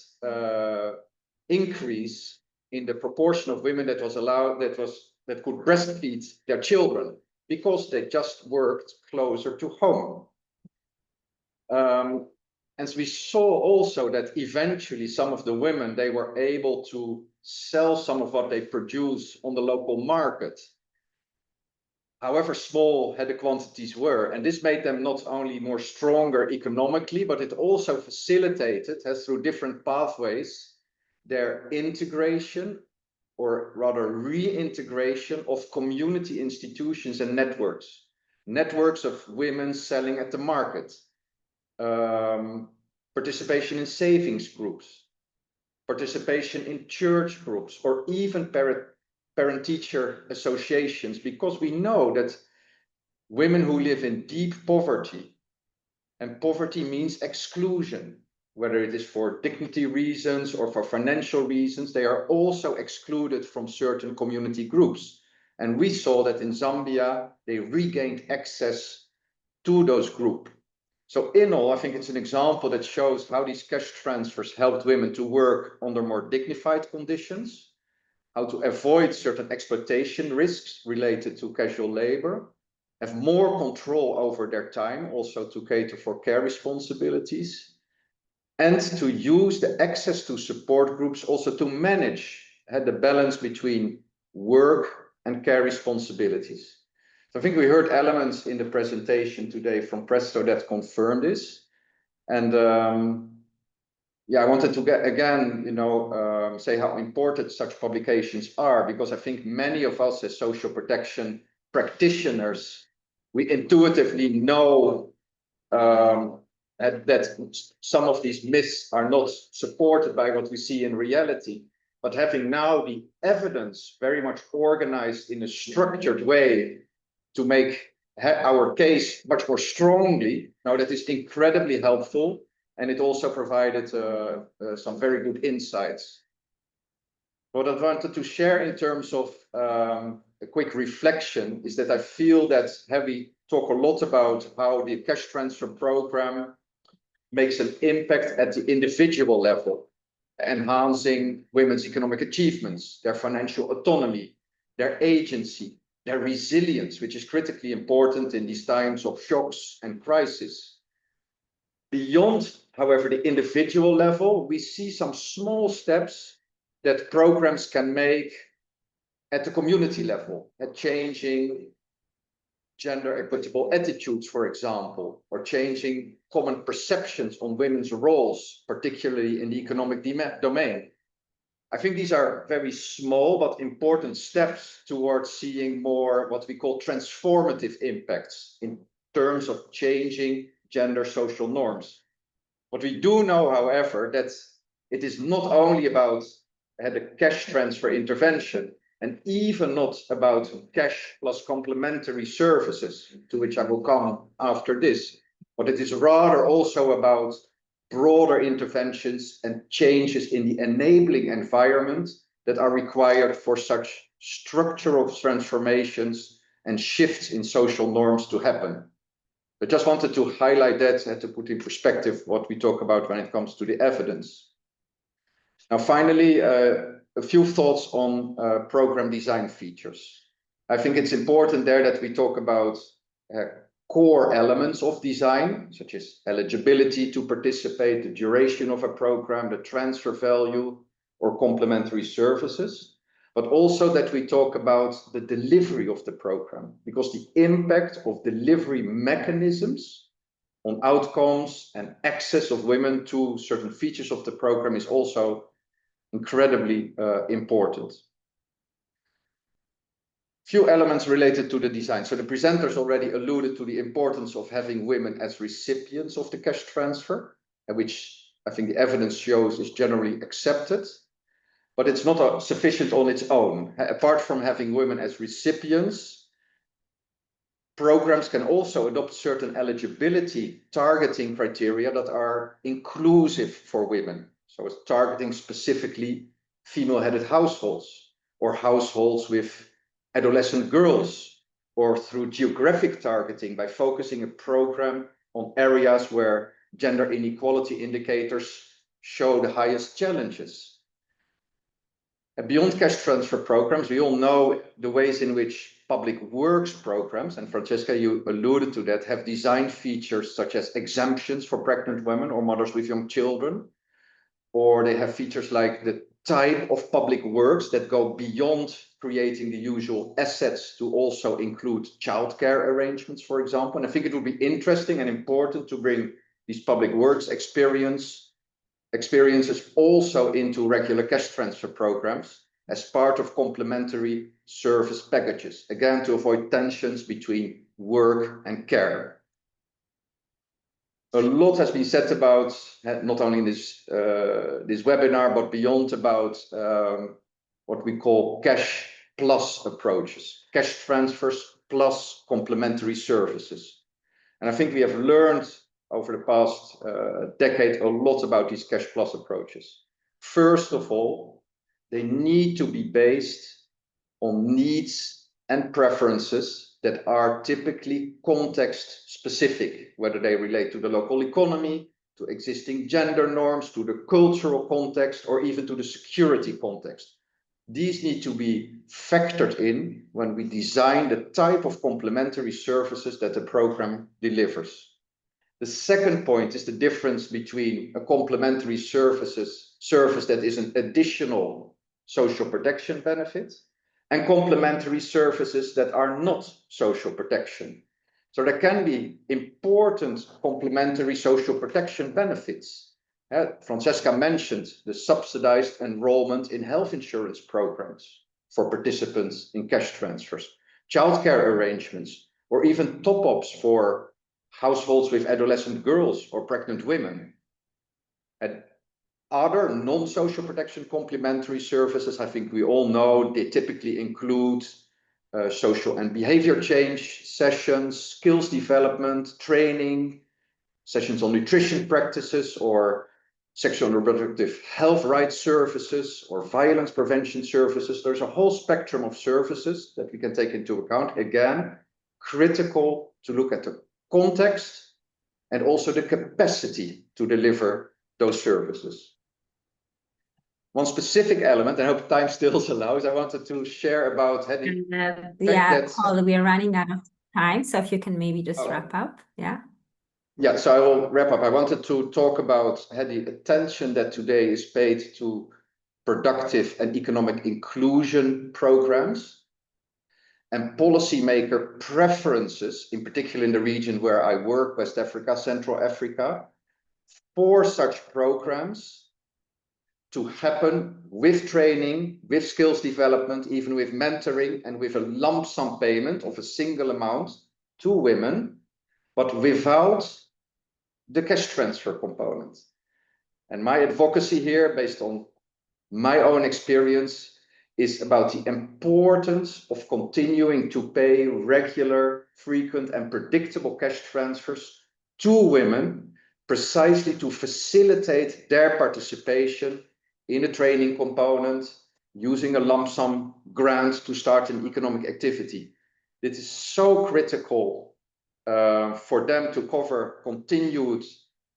increase in the proportion of women that could breastfeed their children because they just worked closer to home. And we saw also that eventually some of the women, they were able to sell some of what they produce on the local market, however small the quantities were. And this made them not only more stronger economically, but it also facilitated, through different pathways, their integration, or rather reintegration, of community institutions and networks of women selling at the market, participation in savings groups, participation in church groups, or even parent-teacher associations, because we know that women who live in deep poverty, and poverty means exclusion, whether it is for dignity reasons or for financial reasons, they are also excluded from certain community groups. And we saw that in Zambia, they regained access to those groups. So in all, I think it's an example that shows how these cash transfers helped women to work under more dignified conditions, how to avoid certain exploitation risks related to casual labor, have more control over their time, also to cater for care responsibilities, and to use the access to support groups also to manage the balance between work and care responsibilities. So I think we heard elements in the presentation today from PRESTO that confirm this. And yeah, I wanted to again, say how important such publications are, because I think many of us as social protection practitioners, we intuitively know that some of these myths are not supported by what we see in reality. But having now the evidence very much organized in a structured way to make our case much more strongly, now that is incredibly helpful. And it also provided some very good insights. What I wanted to share in terms of a quick reflection is that I feel that we talk a lot about how the cash transfer program makes an impact at the individual level, enhancing women's economic achievements, their financial autonomy, their agency, their resilience, which is critically important in these times of shocks and crisis. Beyond, however, the individual level, we see some small steps that programs can make at the community level, at changing gender equitable attitudes, for example, or changing common perceptions on women's roles, particularly in the economic domain. I think these are very small but important steps towards seeing more what we call transformative impacts in terms of changing gender social norms. What we do know, however, that it is not only about the cash transfer intervention, and even not about cash plus complementary services, to which I will come after this, but it is rather also about broader interventions and changes in the enabling environment that are required for such structural transformations and shifts in social norms to happen. I just wanted to highlight that and to put in perspective what we talk about when it comes to the evidence. Now, finally, a few thoughts on program design features. I think it's important there that we talk about core elements of design, such as eligibility to participate, the duration of a program, the transfer value, or complementary services, but also that we talk about the delivery of the program, because the impact of delivery mechanisms on outcomes and access of women to certain features of the program is also incredibly important. Few elements related to the design. So the presenters already alluded to the importance of having women as recipients of the cash transfer, which I think the evidence shows is generally accepted, but it's not sufficient on its own. Apart from having women as recipients, programs can also adopt certain eligibility targeting criteria that are inclusive for women. So it's targeting specifically female-headed households or households with adolescent girls, or through geographic targeting by focusing a program on areas where gender inequality indicators show the highest challenges. And beyond cash transfer programs, we all know the ways in which public works programs, and Francisca, you alluded to that, have design features such as exemptions for pregnant women or mothers with young children, or they have features like the type of public works that go beyond creating the usual assets to also include childcare arrangements, for example. And I think it would be interesting and important to bring these public works experiences also into regular cash transfer programs as part of complementary service packages, again, to avoid tensions between work and care. A lot has been said about, not only in this webinar, but beyond, about what we call cash plus approaches, cash transfers plus complementary services. And I think we have learned over the past decade a lot about these cash plus approaches. First of all, they need to be based on needs and preferences that are typically context specific, whether they relate to the local economy, to existing gender norms, to the cultural context, or even to the security context. These need to be factored in when we design the type of complementary services that the program delivers. The second point is the difference between a complementary service that is an additional social protection benefit and complementary services that are not social protection. So there can be important complementary social protection benefits. Francisca mentioned the subsidized enrollment in health insurance programs for participants in cash transfers, childcare arrangements, or even top-ups for households with adolescent girls or pregnant women. And other non-social protection complementary services, I think we all know, they typically include social and behavior change sessions, skills development, training, sessions on nutrition practices, or sexual and reproductive health rights services, or violence prevention services. There's a whole spectrum of services that we can take into account. Again, critical to look at the context and also the capacity to deliver those services. One specific element, I hope time still allows, I wanted to share about Paul, we are running out of time, so if you can maybe just wrap up. Yeah, so I will wrap up. I wanted to talk about the attention that today is paid to productive and economic inclusion programs and policymaker preferences, in particular in the region where I work, West Africa, Central Africa, for such programs to happen with training, with skills development, even with mentoring, and with a lump sum payment of a single amount to women, but without the cash transfer component. And my advocacy here, based on my own experience, is about the importance of continuing to pay regular, frequent, and predictable cash transfers to women, precisely to facilitate their participation in a training component, using a lump sum grant to start an economic activity. It is so critical for them to cover continued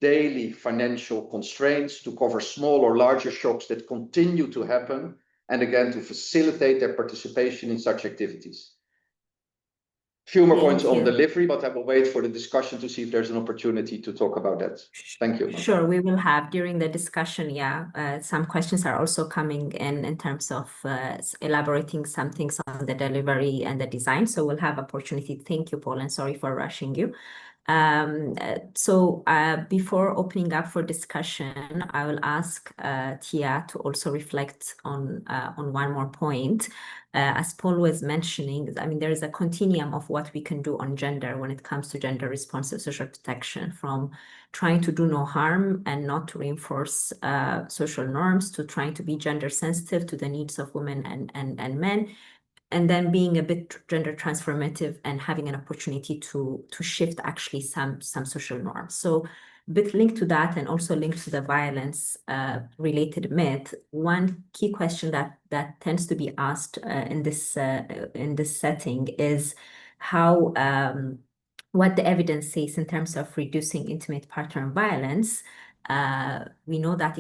daily financial constraints, to cover small or larger shocks that continue to happen, and again, to facilitate their participation in such activities. Few more points on delivery, but I will wait for the discussion to see if there's an opportunity to talk about that. Thank you. Sure, we will have during the discussion, some questions are also coming in terms of elaborating some things on the delivery and the design. So we'll have opportunity. Thank you, Paul, and sorry for rushing you. Before opening up for discussion, I will ask Tia to also reflect on one more point. As Paul was mentioning, I mean, there is a continuum of what we can do on gender when it comes to gender responsive social protection, from trying to do no harm and not to reinforce social norms, to trying to be gender sensitive to the needs of women and men, and then being a bit gender transformative and having an opportunity to shift actually some social norms. So a bit linked to that, and also linked to the violence related myth, one key question that tends to be asked in this setting is how what the evidence says in terms of reducing intimate partner violence. We know that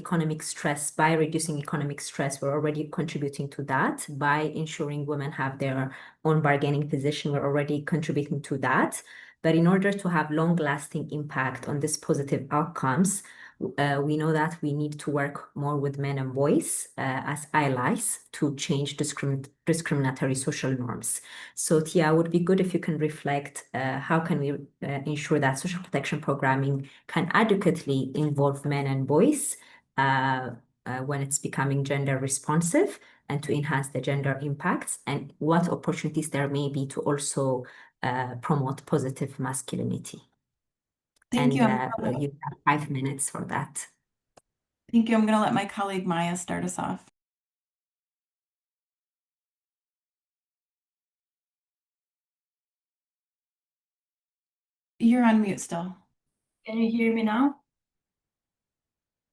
by reducing economic stress, we're already contributing to that. By ensuring women have their own bargaining position, we're already contributing to that. But in order to have long-lasting impact on these positive outcomes, we know that we need to work more with men and boys as allies to change discriminatory social norms. So Tia, it would be good if you can reflect how can we ensure that social protection programming can adequately involve men and boys when it's becoming gender responsive, and to enhance the gender impacts, and what opportunities there may be to also promote positive masculinity. Thank you. You have 5 minutes for that. Thank you. I'm going to let my colleague Maja start us off. You're on mute still. Can you hear me now?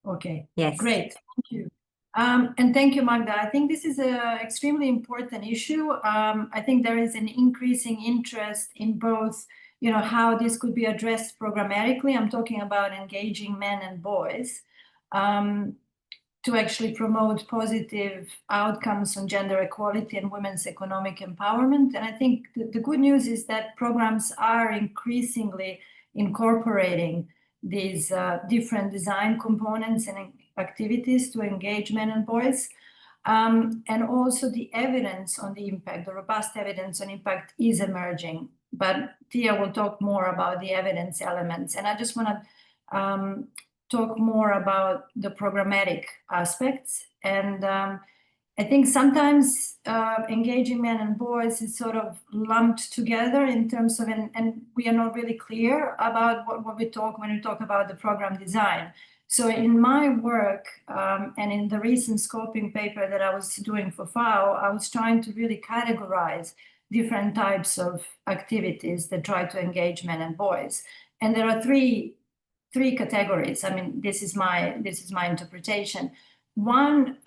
Okay. Yes. Great. Thank you. And thank you, Magda. I think this is an extremely important issue. I think there is an increasing interest in both, how this could be addressed programmatically. I'm talking about engaging men and boys to actually promote positive outcomes on gender equality and women's economic empowerment. And I think the good news is that programs are increasingly incorporating these different design components and activities to engage men and boys. And also the evidence on the impact, the robust evidence on impact is emerging. But Tia will talk more about the evidence elements. And I just want to talk more about the programmatic aspects. And I think sometimes engaging men and boys is sort of lumped together in terms of, and we are not really clear about what we talk when we talk about the program design. So in my work and in the recent scoping paper that I was doing for FAO, I was trying to really categorize different types of activities that try to engage men and boys. And there are three categories. I mean, this is my interpretation. One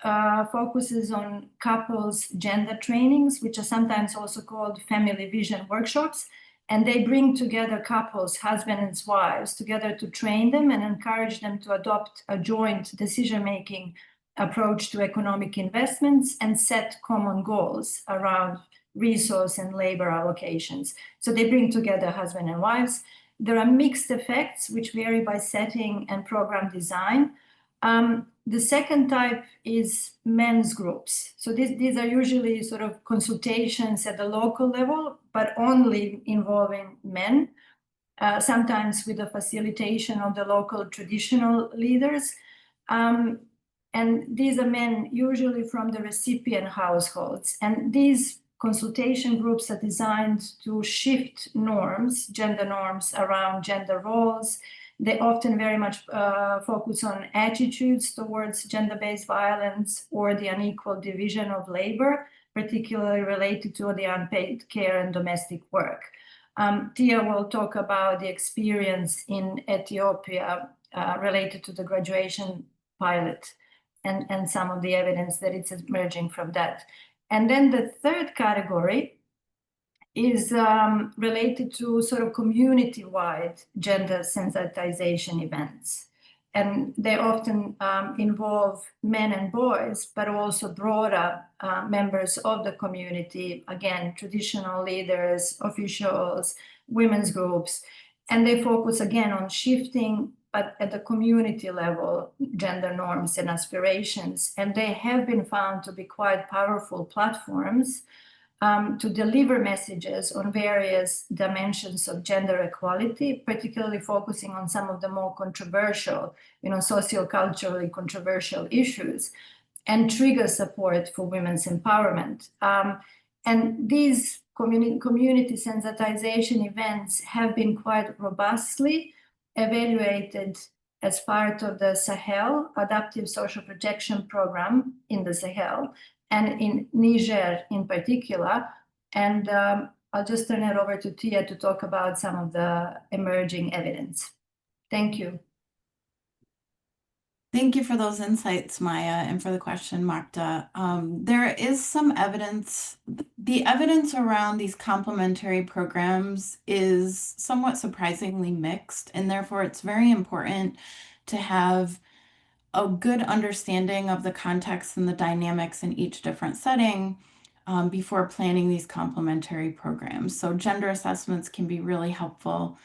focuses on couples gender trainings, which are sometimes also called family vision workshops. And they bring together couples, husbands and wives, together to train them and encourage them to adopt a joint decision-making approach to economic investments and set common goals around resource and labor allocations. So they bring together husbands and wives. There are mixed effects, which vary by setting and program design. The second type is men's groups. So these are usually sort of consultations at the local level, but only involving men, sometimes with the facilitation of the local traditional leaders. And these are men usually from the recipient households. And these consultation groups are designed to shift norms, gender norms around gender roles. They often very much focus on attitudes towards gender-based violence or the unequal division of labor, particularly related to the unpaid care and domestic work. Tia will talk about the experience in Ethiopia related to the graduation pilot and some of the evidence that it's emerging from that. And then the third category is related to sort of community-wide gender sensitization events. And they often involve men and boys, but also broader members of the community, again, traditional leaders, officials, women's groups. And they focus again on shifting, but at the community level, gender norms and aspirations. And they have been found to be quite powerful platforms to deliver messages on various dimensions of gender equality, particularly focusing on some of the more controversial, socio-culturally controversial issues, and trigger support for women's empowerment. And these community sensitization events have been quite robustly evaluated as part of the Sahel Adaptive Social Protection Program in the Sahel, and in Niger in particular, And I'll just turn it over to Tia to talk about some of the emerging evidence. Thank you. Thank you for those insights, Maja, and for the question, Makda. There is some evidence. The evidence around these complementary programs is somewhat surprisingly mixed, and therefore it's very important to have a good understanding of the context and the dynamics in each different setting before planning these complementary programs. So gender assessments can be really helpful.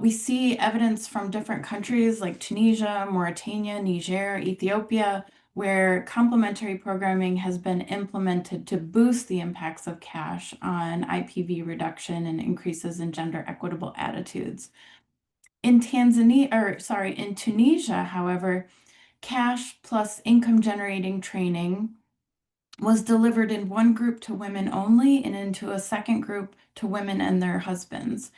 We see evidence from different countries like Tunisia, Mauritania, Niger, Ethiopia, where complementary programming has been implemented to boost the impacts of cash on IPV reduction and increases in gender equitable attitudes. In Tunisia, however, cash plus income generating training was delivered in one group to women only and into a second group to women and their husbands.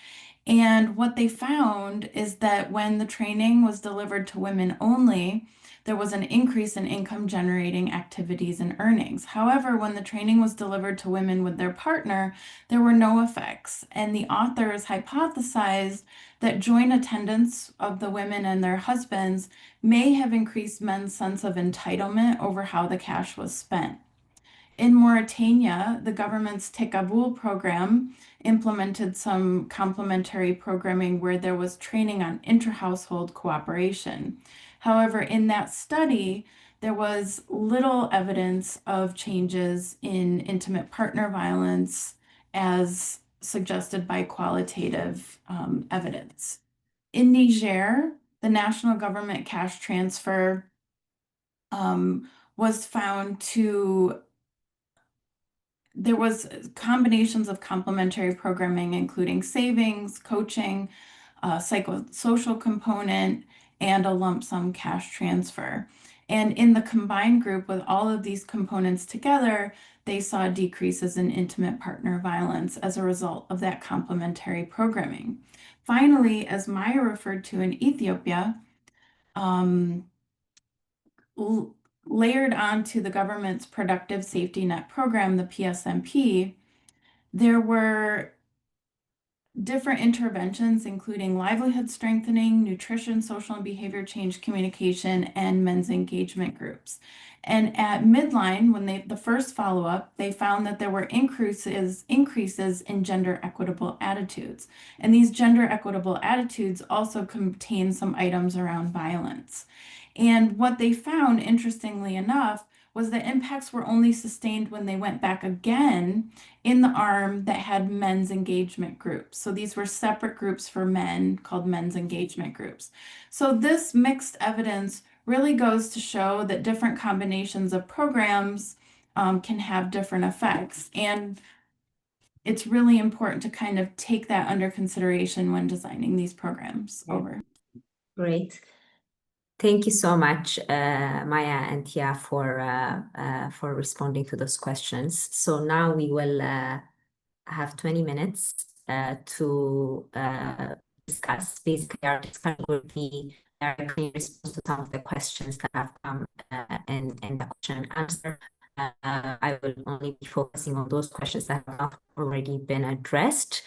And what they found is that when the training was delivered to women only, there was an increase in income generating activities and earnings. However, when the training was delivered to women with their partner, there were no effects. And the authors hypothesized that joint attendance of the women and their husbands may have increased men's sense of entitlement over how the cash was spent. In Mauritania, the government's Tekabul program implemented some complementary programming where there was training on inter-household cooperation. However, in that study, there was little evidence of changes in intimate partner violence as suggested by qualitative evidence. In Niger, the national government cash transfer was found to there was combinations of complementary programming, including savings, coaching, psychosocial component, and a lump sum cash transfer. And in the combined group with all of these components together, they saw decreases in intimate partner violence as a result of that complementary programming. Finally, as Maja referred to in Ethiopia, layered onto the government's Productive Safety Net program, the PSNP, there were different interventions, including livelihood strengthening, nutrition, social and behavior change communication, and men's engagement groups. And at midline, when the first follow-up, they found that there were increases in gender equitable attitudes. And these gender equitable attitudes also contain some items around violence. And what they found, interestingly enough, was that impacts were only sustained when they went back again in the arm that had men's engagement groups. So these were separate groups for men called men's engagement groups. So this mixed evidence really goes to show that different combinations of programs can have different effects. And it's really important to kind of take that under consideration when designing these programs. Over. Great. Thank you so much, Maja and Tia, for responding to those questions. So now we will have 20 minutes to discuss. Basically, our discussion will be directly in response to some of the questions that have come in the question and answer. I will only be focusing on those questions that have not already been addressed.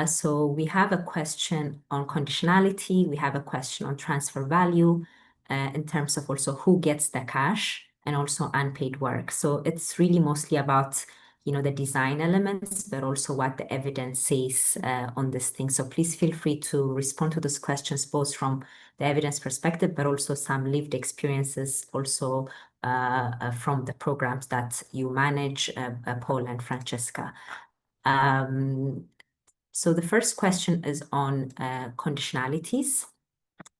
So we have a question on conditionality. We have a question on transfer value in terms of also who gets the cash and also unpaid work. So it's really mostly about, the design elements, but also what the evidence says on this thing. So please feel free to respond to those questions, both from the evidence perspective, but also some lived experiences also from the programs that you manage, Paul and Francisca. So the first question is on conditionalities.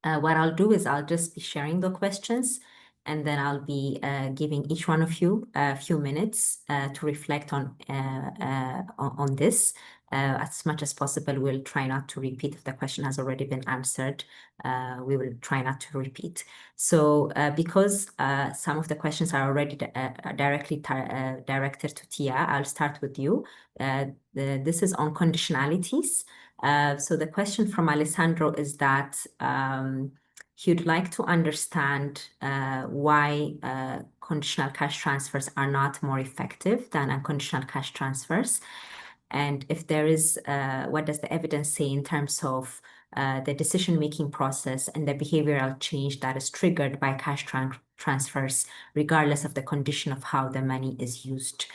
What I'll do is I'll just be sharing the questions, and then I'll be giving each one of you a few minutes to reflect on this. As much as possible, we'll try not to repeat. If the question has already been answered, we will try not to repeat. So because some of the questions are already directly directed to Tia, I'll start with you. This is on conditionalities. So the question from Alessandro is that he'd like to understand why conditional cash transfers are not more effective than unconditional cash transfers. and if there is, what does the evidence say in terms of the decision-making process and the behavioral change that is triggered by cash transfers, regardless of the condition of how the money is used.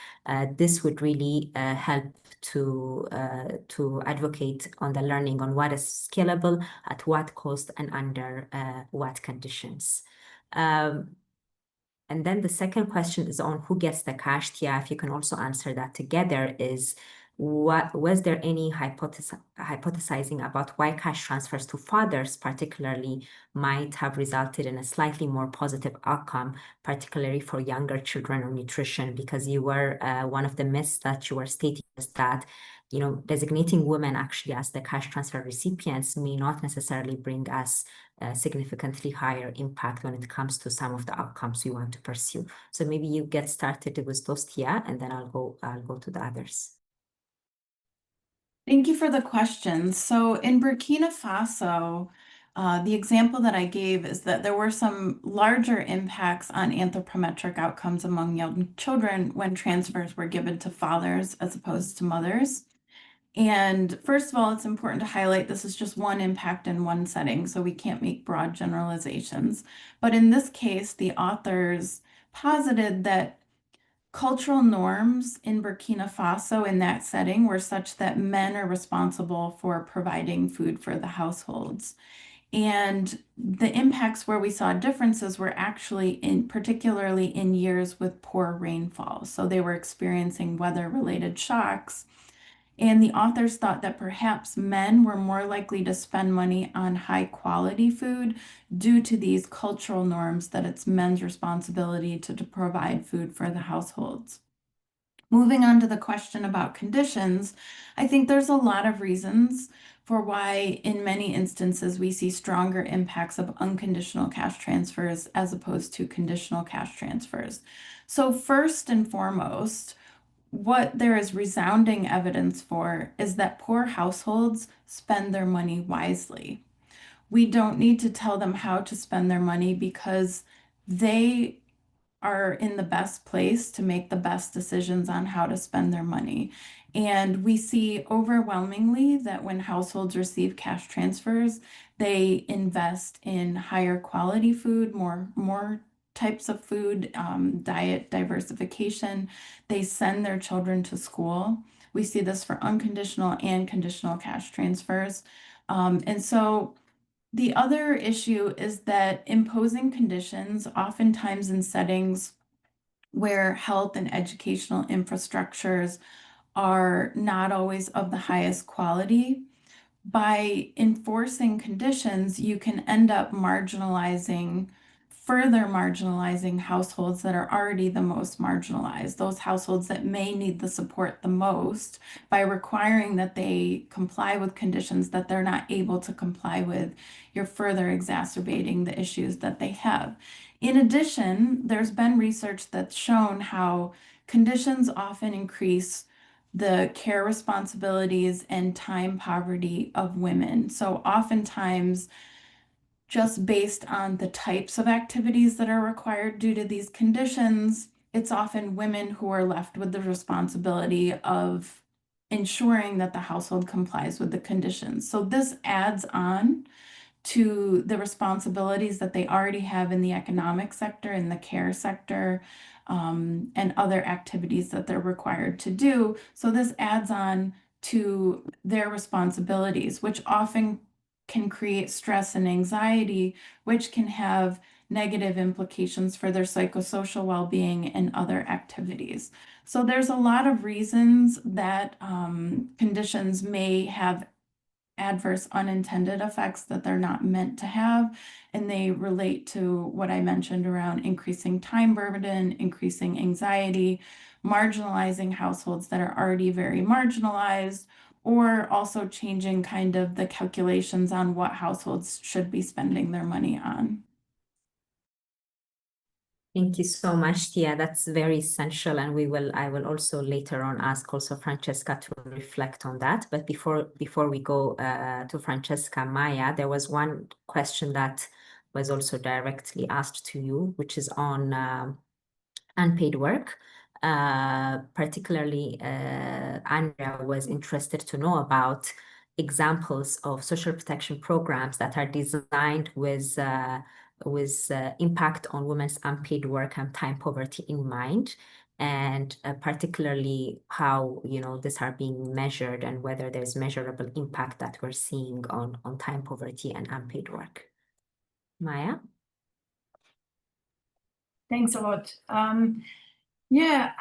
This would really help to advocate on the learning on what is scalable, at what cost, and under what conditions. And then the second question is on who gets the cash. Tia, if you can also answer that together, is was there any hypothesizing about why cash transfers to fathers particularly might have resulted in a slightly more positive outcome, particularly for younger children on nutrition? Because you were one of the myths that you were stating is that, you know, designating women actually as the cash transfer recipients may not necessarily bring us a significantly higher impact when it comes to some of the outcomes we want to pursue. So maybe you get started with those, Tia, and then I'll go to the others. Thank you for the question. So in Burkina Faso, the example that I gave is that there were some larger impacts on anthropometric outcomes among young children when transfers were given to fathers as opposed to mothers. And first of all, it's important to highlight this is just one impact in one setting, so we can't make broad generalizations. But in this case, the authors posited that cultural norms in Burkina Faso in that setting were such that men are responsible for providing food for the households. And the impacts where we saw differences were actually particularly in years with poor rainfall. So they were experiencing weather-related shocks. And the authors thought that perhaps men were more likely to spend money on high quality food due to these cultural norms that it's men's responsibility to provide food for the households. Moving on to the question about conditions, I think there's a lot of reasons for why in many instances we see stronger impacts of unconditional cash transfers as opposed to conditional cash transfers. So first and foremost, what there is resounding evidence for is that poor households spend their money wisely. We don't need to tell them how to spend their money because they are in the best place to make the best decisions on how to spend their money. And we see overwhelmingly that when households receive cash transfers, they invest in higher quality food, more types of food, diet diversification. They send their children to school. We see this for unconditional and conditional cash transfers. And so the other issue is that imposing conditions, oftentimes in settings where health and educational infrastructures are not always of the highest quality, by enforcing conditions, you can end up further marginalizing households that are already the most marginalized, those households that may need the support the most, by requiring that they comply with conditions that they're not able to comply with. You're further exacerbating the issues that they have. In addition, there's been research that's shown how conditions often increase the care responsibilities and time poverty of women. So oftentimes, just based on the types of activities that are required due to these conditions, it's often women who are left with the responsibility of ensuring that the household complies with the conditions. So this adds on to the responsibilities that they already have in the economic sector, in the care sector, and other activities that they're required to do. So this adds on to their responsibilities, which often can create stress and anxiety, which can have negative implications for their psychosocial well-being and other activities. So there's a lot of reasons that conditions may have adverse unintended effects that they're not meant to have, and they relate to what I mentioned around increasing time burden, increasing anxiety, marginalizing households that are already very marginalized, or also changing kind of the calculations on what households should be spending their money on. Thank you so much, Tia. That's very essential, and I will also later on ask also Francisca to reflect on that. But before we go to Francisca, Maja, there was one question that was also directly asked to you, which is on unpaid work. particularly Andrea was interested to know about examples of social protection programs that are designed with impact on women's unpaid work and time poverty in mind, and particularly how these are being measured and whether there's measurable impact that we're seeing on time poverty and unpaid work. Maja? Thanks a lot. Yeah,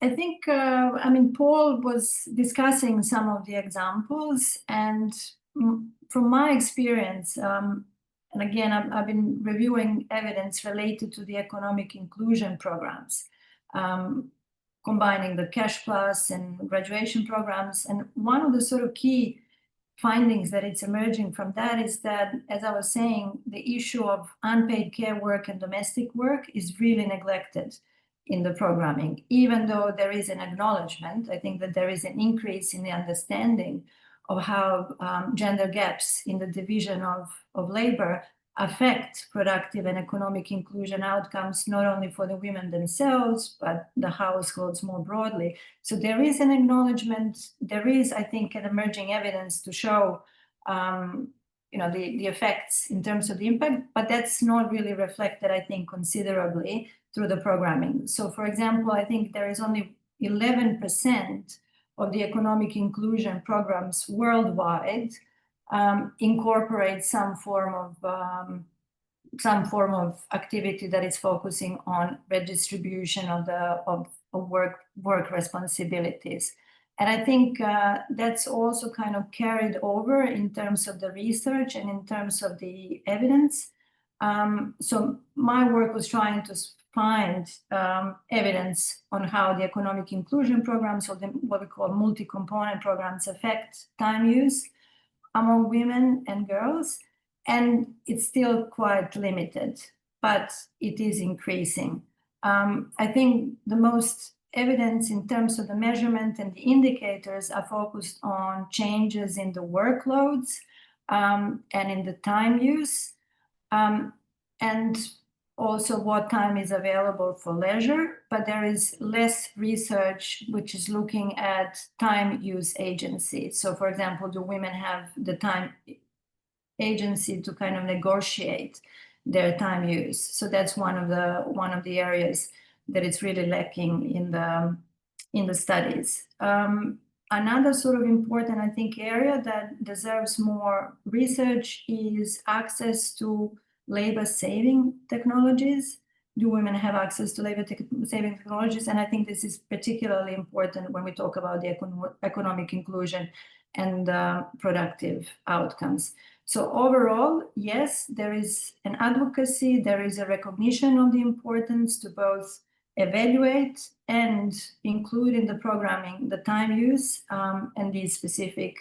I think, I mean, Paul was discussing some of the examples, and from my experience, and again, I've been reviewing evidence related to the economic inclusion programs, combining the Cash Plus and graduation programs. And one of the sort of key findings that it's emerging from that is that, as I was saying, the issue of unpaid care work and domestic work is really neglected in the programming. Even though there is an acknowledgement, I think that there is an increase in the understanding of how gender gaps in the division of labor affect productive and economic inclusion outcomes, not only for the women themselves, but the households more broadly. So there is an acknowledgement. There is, I think, an emerging evidence to show the effects in terms of the impact, but that's not really reflected, I think, considerably through the programming. So, for example, I think there is only 11% of the economic inclusion programs worldwide incorporate some form of activity that is focusing on redistribution of work responsibilities. And I think that's also kind of carried over in terms of the research and in terms of the evidence. So my work was trying to find evidence on how the economic inclusion programs, or what we call multi-component programs, affect time use among women and girls. And it's still quite limited, but it is increasing. I think the most evidence in terms of the measurement and the indicators are focused on changes in the workloads and in the time use, and also what time is available for leisure. But there is less research which is looking at time use agency. So, for example, do women have the time agency to kind of negotiate their time use? So that's one of the areas that it's really lacking in the studies. Another sort of important, I think, area that deserves more research is access to labor-saving technologies. Do women have access to labor-saving technologies? And I think this is particularly important when we talk about the economic inclusion and productive outcomes. So overall, yes, there is an advocacy, there is a recognition of the importance to both evaluate and include in the programming the time use and these specific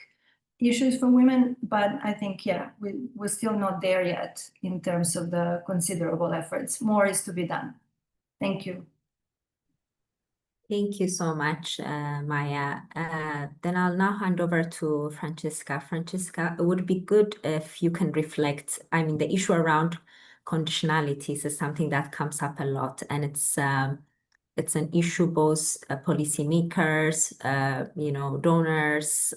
issues for women. But I think, yeah, we're still not there yet in terms of the considerable efforts. More is to be done. Thank you. Thank you so much, Maja. Then I'll now hand over to Francisca. Francisca, it would be good if you can reflect. I mean, the issue around conditionalities is something that comes up a lot, and it's an issue both policymakers, donors,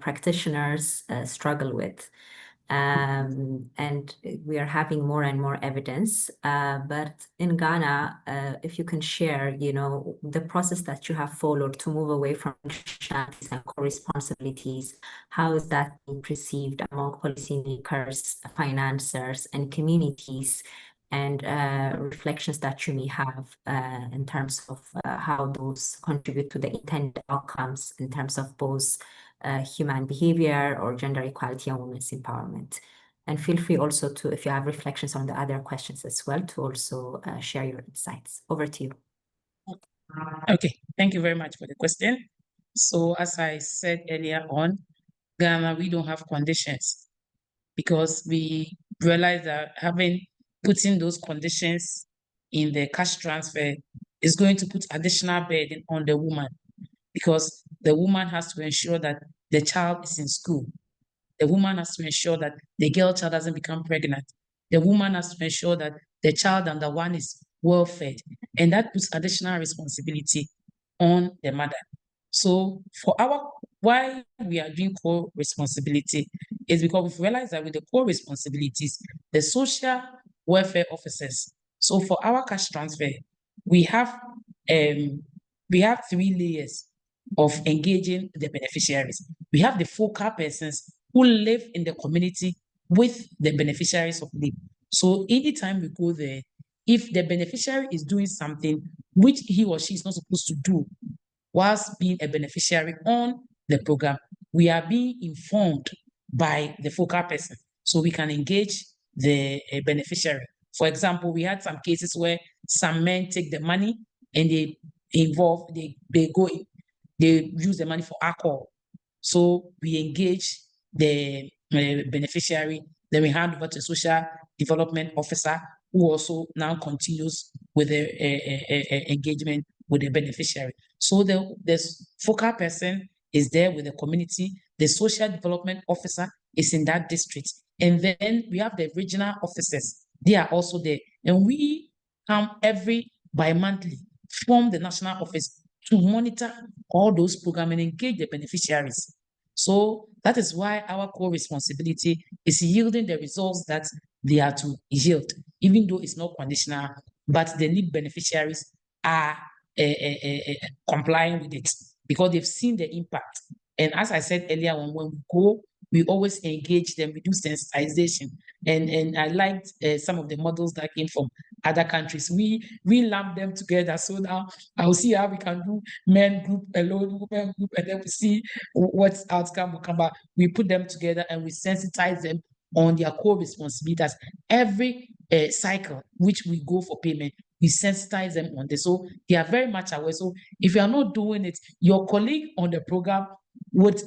practitioners struggle with. And we are having more and more evidence. But in Ghana, if you can share, the process that you have followed to move away from conditionalities and co-responsibilities, how is that being perceived among policymakers, financiers, and communities, and reflections that you may have in terms of how those contribute to the intended outcomes in terms of both human behavior or gender equality and women's empowerment. And feel free also to, if you have reflections on the other questions as well, to also share your insights. Over to you. Okay, thank you very much for the question. So as I said earlier on, Ghana, we don't have conditions because we realize that putting those conditions in the cash transfer is going to put additional burden on the woman, because the woman has to ensure that the child is in school. The woman has to ensure that the girl child doesn't become pregnant. The woman has to ensure that the child under one is well fed. and that puts additional responsibility on the mother. So for why we are doing core responsibility is because we've realized that with the core responsibilities, the social welfare officers. So for our cash transfer, we have 3 layers of engaging the beneficiaries. We have the focal persons who live in the community with the beneficiaries of LEAP. So anytime we go there, if the beneficiary is doing something which he or she is not supposed to do whilst being a beneficiary on the program, we are being informed by the focal person so we can engage the beneficiary. For example, we had some cases where some men take the money and they use the money for alcohol. So we engage the beneficiary, then we hand over to social development officer who also now continues with the engagement with the beneficiary. So the focal person is there with the community, the social development officer is in that district, and then we have the regional officers, they are also there. And we come every bi-monthly from the national office to monitor all those programs and engage the beneficiaries. So that is why our core responsibility is yielding the results that they are to yield, even though it's not conditional, but the LEAP beneficiaries are complying with it because they've seen the impact. And as I said earlier, when we go, we always engage them, we do sensitization. And I liked some of the models that came from other countries. We lump them together. So now I'll see how we can do men group alone, women group, and then we see what outcome will come back. We put them together and we sensitize them on their core responsibilities. Every cycle which we go for payment, we sensitize them on this. So they are very much aware. So if you are not doing it, your colleague on the program would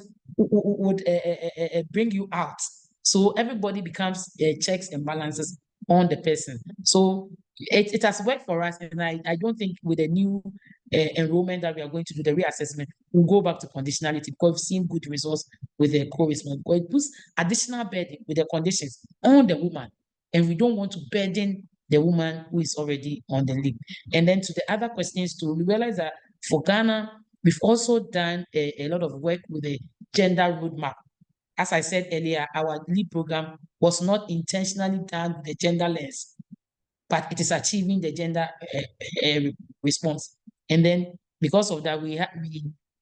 bring you out. So everybody becomes checks and balances on the person. So it has worked for us, and I don't think with the new enrollment that we are going to do, the reassessment, we'll go back to conditionality because we've seen good results with the co-response. Because it puts additional burden with the conditions on the woman, and we don't want to burden the woman who is already on the leave. And then to the other questions too, we realize that for Ghana, we've also done a lot of work with the gender roadmap. As I said earlier, our LEAP program was not intentionally done with the gender lens, but it is achieving the gender response. And then because of that, we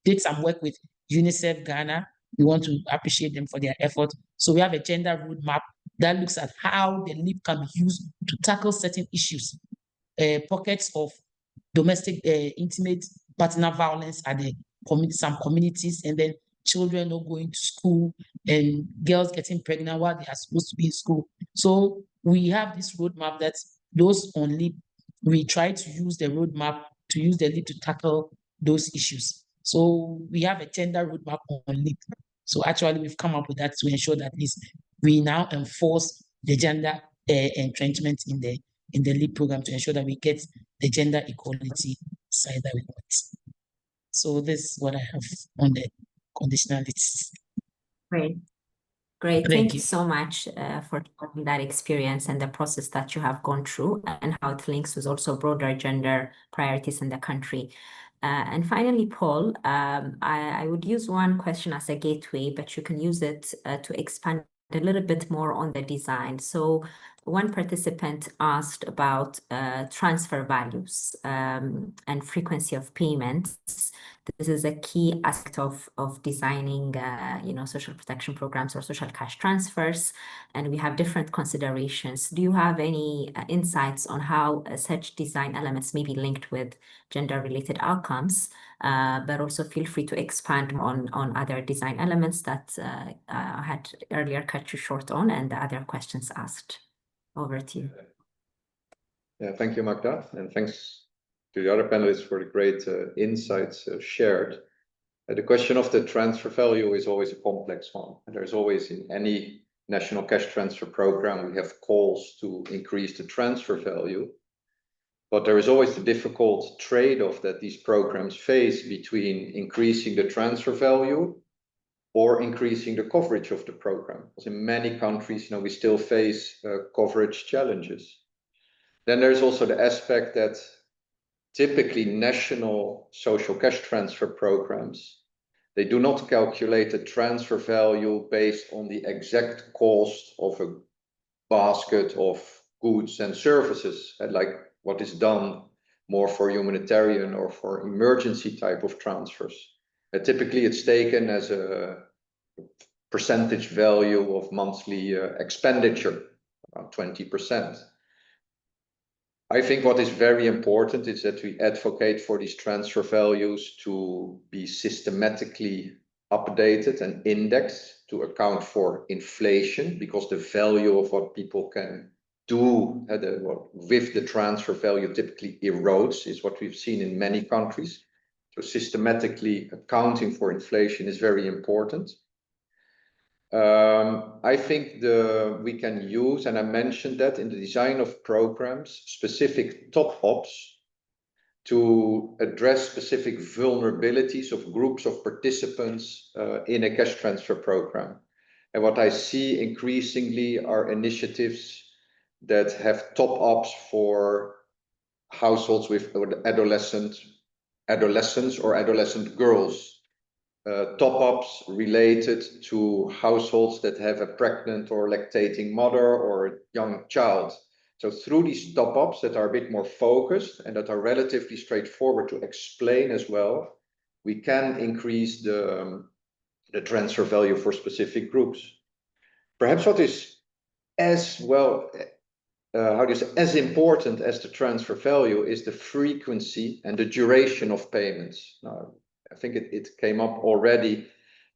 did some work with UNICEF Ghana. We want to appreciate them for their effort. So we have a gender roadmap that looks at how the LEAP can be used to tackle certain issues, pockets of domestic, intimate partner violence at some communities, and then children not going to school and girls getting pregnant while they are supposed to be in school. So we have this roadmap that those on LEAP, we try to use the roadmap to use the LEAP to tackle those issues. So we have a gender roadmap on LEAP. So actually we've come up with that to ensure that at least we now enforce the gender entrenchment in the LEAP program to ensure that we get the gender equality side that we want. So this is what I have on the conditionalities. Great. Thank you so much for sharing that experience and the process that you have gone through and how it links with also broader gender priorities in the country. And finally, Paul, I would use one question as a gateway, but you can use it to expand a little bit more on the design. So one participant asked about transfer values and frequency of payments. This is a key aspect of designing, social protection programs or social cash transfers, and we have different considerations. Do you have any insights on how such design elements may be linked with gender-related outcomes? But also feel free to expand on other design elements that I had earlier cut you short on and the other questions asked. Over to you. Yeah, thank you, Makda, and thanks to the other panelists for the great insights shared. The question of the transfer value is always a complex one. And there's always in any national cash transfer program, we have calls to increase the transfer value. But there is always the difficult trade-off that these programs face between increasing the transfer value or increasing the coverage of the program. Because in many countries, we still face coverage challenges. Then there's also the aspect that typically national social cash transfer programs, they do not calculate the transfer value based on the exact cost of a basket of goods and services, and like what is done more for humanitarian or for emergency type of transfers. Typically, it's taken as a percentage value of monthly expenditure, around 20%. I think what is very important is that we advocate for these transfer values to be systematically updated and indexed to account for inflation, because the value of what people can do with the transfer value typically erodes, is what we've seen in many countries. So systematically accounting for inflation is very important. I think we can use, and I mentioned that in the design of programs, specific top-ups to address specific vulnerabilities of groups of participants in a cash transfer program. And what I see increasingly are initiatives that have top-ups for households with adolescents or adolescent girls, top-ups related to households that have a pregnant or lactating mother or a young child. So through these top-ups that are a bit more focused and that are relatively straightforward to explain as well, we can increase the transfer value for specific groups. Perhaps what is as well, as important as the transfer value is the frequency and the duration of payments. Now, I think it came up already.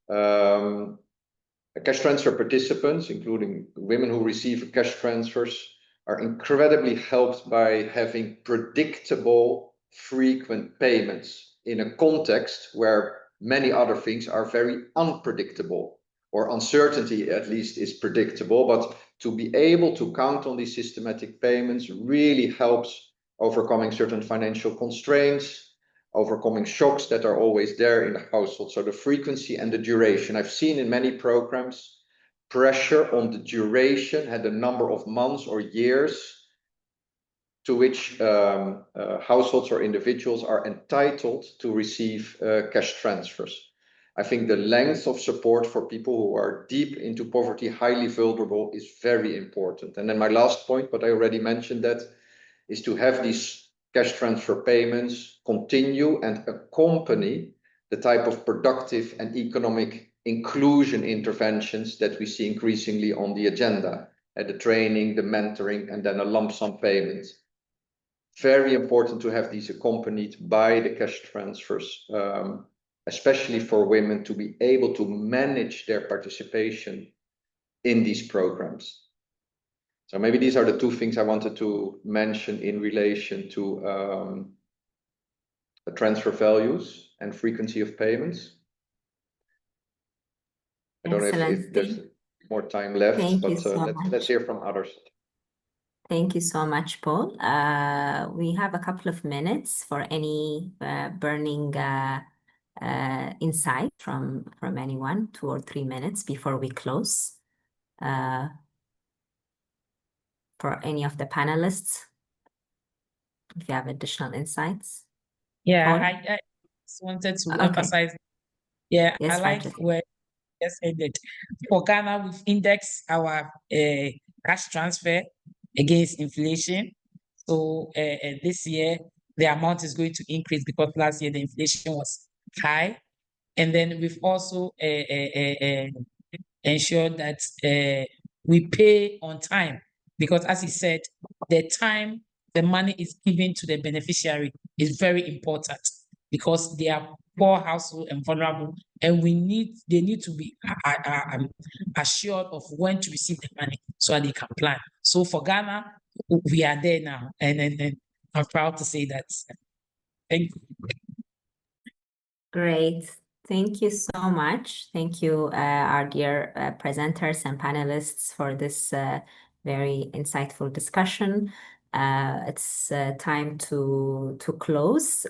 Cash transfer participants, including women who receive cash transfers, are incredibly helped by having predictable, frequent payments in a context where many other things are very unpredictable, or uncertainty at least is predictable. But to be able to count on these systematic payments really helps overcoming certain financial constraints, overcoming shocks that are always there in the household. So the frequency and the duration. I've seen in many programs pressure on the duration, had a number of months or years to which households or individuals are entitled to receive cash transfers. I think the length of support for people who are deep into poverty, highly vulnerable, is very important. And then my last point, but I already mentioned that, is to have these cash transfer payments continue and accompany the type of productive and economic inclusion interventions that we see increasingly on the agenda, the training, the mentoring, and then a lump sum payment. Very important to have these accompanied by the cash transfers, especially for women to be able to manage their participation in these programs. So maybe these are the two things I wanted to mention in relation to the transfer values and frequency of payments. I don't know if there's more time left, but let's hear from others. Thank you so much, Paul. We have a couple of minutes for any burning insight from anyone, 2 or 3 minutes before we close. For any of the panelists, if you have additional insights. Yeah, I just wanted to emphasize. Yeah, yes, I like where you just ended. For Ghana, we've indexed our cash transfer against inflation. So this year, the amount is going to increase because last year the inflation was high. And then we've also ensured that we pay on time, because as he said, the time the money is given to the beneficiary is very important, because they are poor household and vulnerable, and they need to be assured of when to receive the money so that they can plan. So for Ghana, we are there now, and I'm proud to say that. Thank you. Great. Thank you so much. Thank you, our dear presenters and panelists, for this very insightful discussion. It's time to close.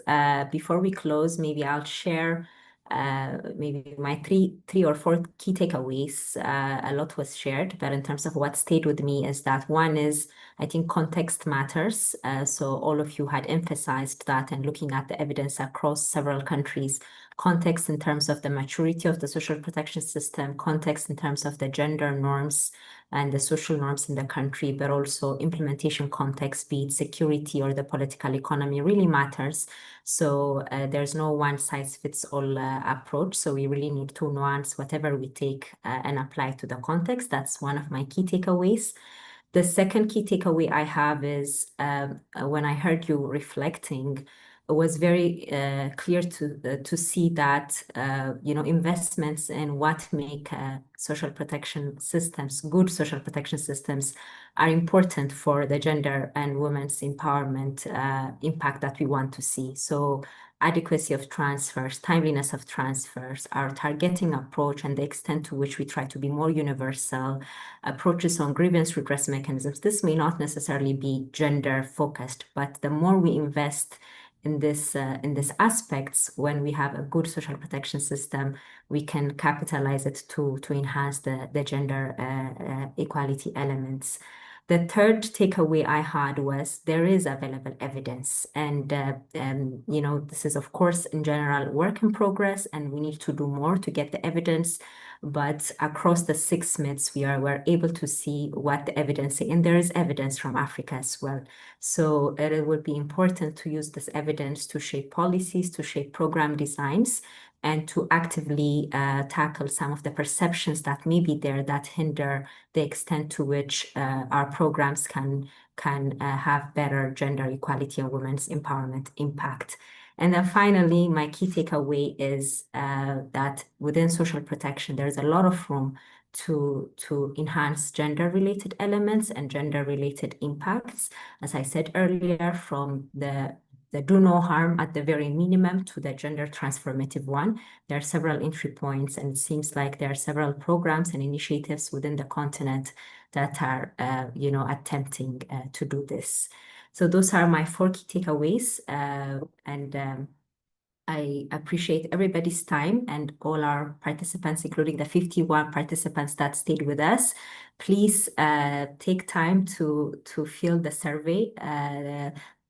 Before we close, maybe I'll share maybe my three or four key takeaways. A lot was shared, but in terms of what stayed with me is that one is, I think context matters. So all of you had emphasized that, and looking at the evidence across several countries, context in terms of the maturity of the social protection system, context in terms of the gender norms and the social norms in the country, but also implementation context, be it security or the political economy, really matters. So there's no one size fits all approach. So we really need to nuance whatever we take and apply to the context. That's one of my key takeaways. The second key takeaway I have is when I heard you reflecting, it was very clear to see that investments in what make social protection systems, good social protection systems, are important for the gender and women's empowerment impact that we want to see. So adequacy of transfers, timeliness of transfers, our targeting approach, and the extent to which we try to be more universal, approaches on grievance redress mechanisms. This may not necessarily be gender focused, but the more we invest in this aspects, when we have a good social protection system, we can capitalize it to enhance the gender equality elements. The third takeaway I had was there is available evidence, and this is of course in general work in progress, and we need to do more to get the evidence. But across the 6 myths, we're able to see what the evidence is, and there is evidence from Africa as well. So it will be important to use this evidence to shape policies, to shape program designs, and to actively tackle some of the perceptions that may be there that hinder the extent to which our programs can have better gender equality and women's empowerment impact. And then finally, my key takeaway is that within social protection, there's a lot of room to enhance gender-related elements and gender-related impacts. As I said earlier, from the do no harm at the very minimum to the gender transformative one. There are several entry points, and it seems like there are several programs and initiatives within the continent that are, attempting to do this. So those are my 4 key takeaways, and I appreciate everybody's time and all our participants, including the 51 participants that stayed with us. Please take time to fill the survey.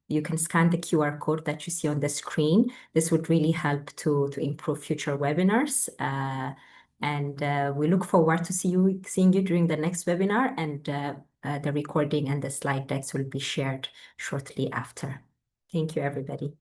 You can scan the QR code that you see on the screen. This would really help to improve future webinars. And we look forward to seeing you during the next webinar, and the recording and the slide decks will be shared shortly after. Thank you, everybody.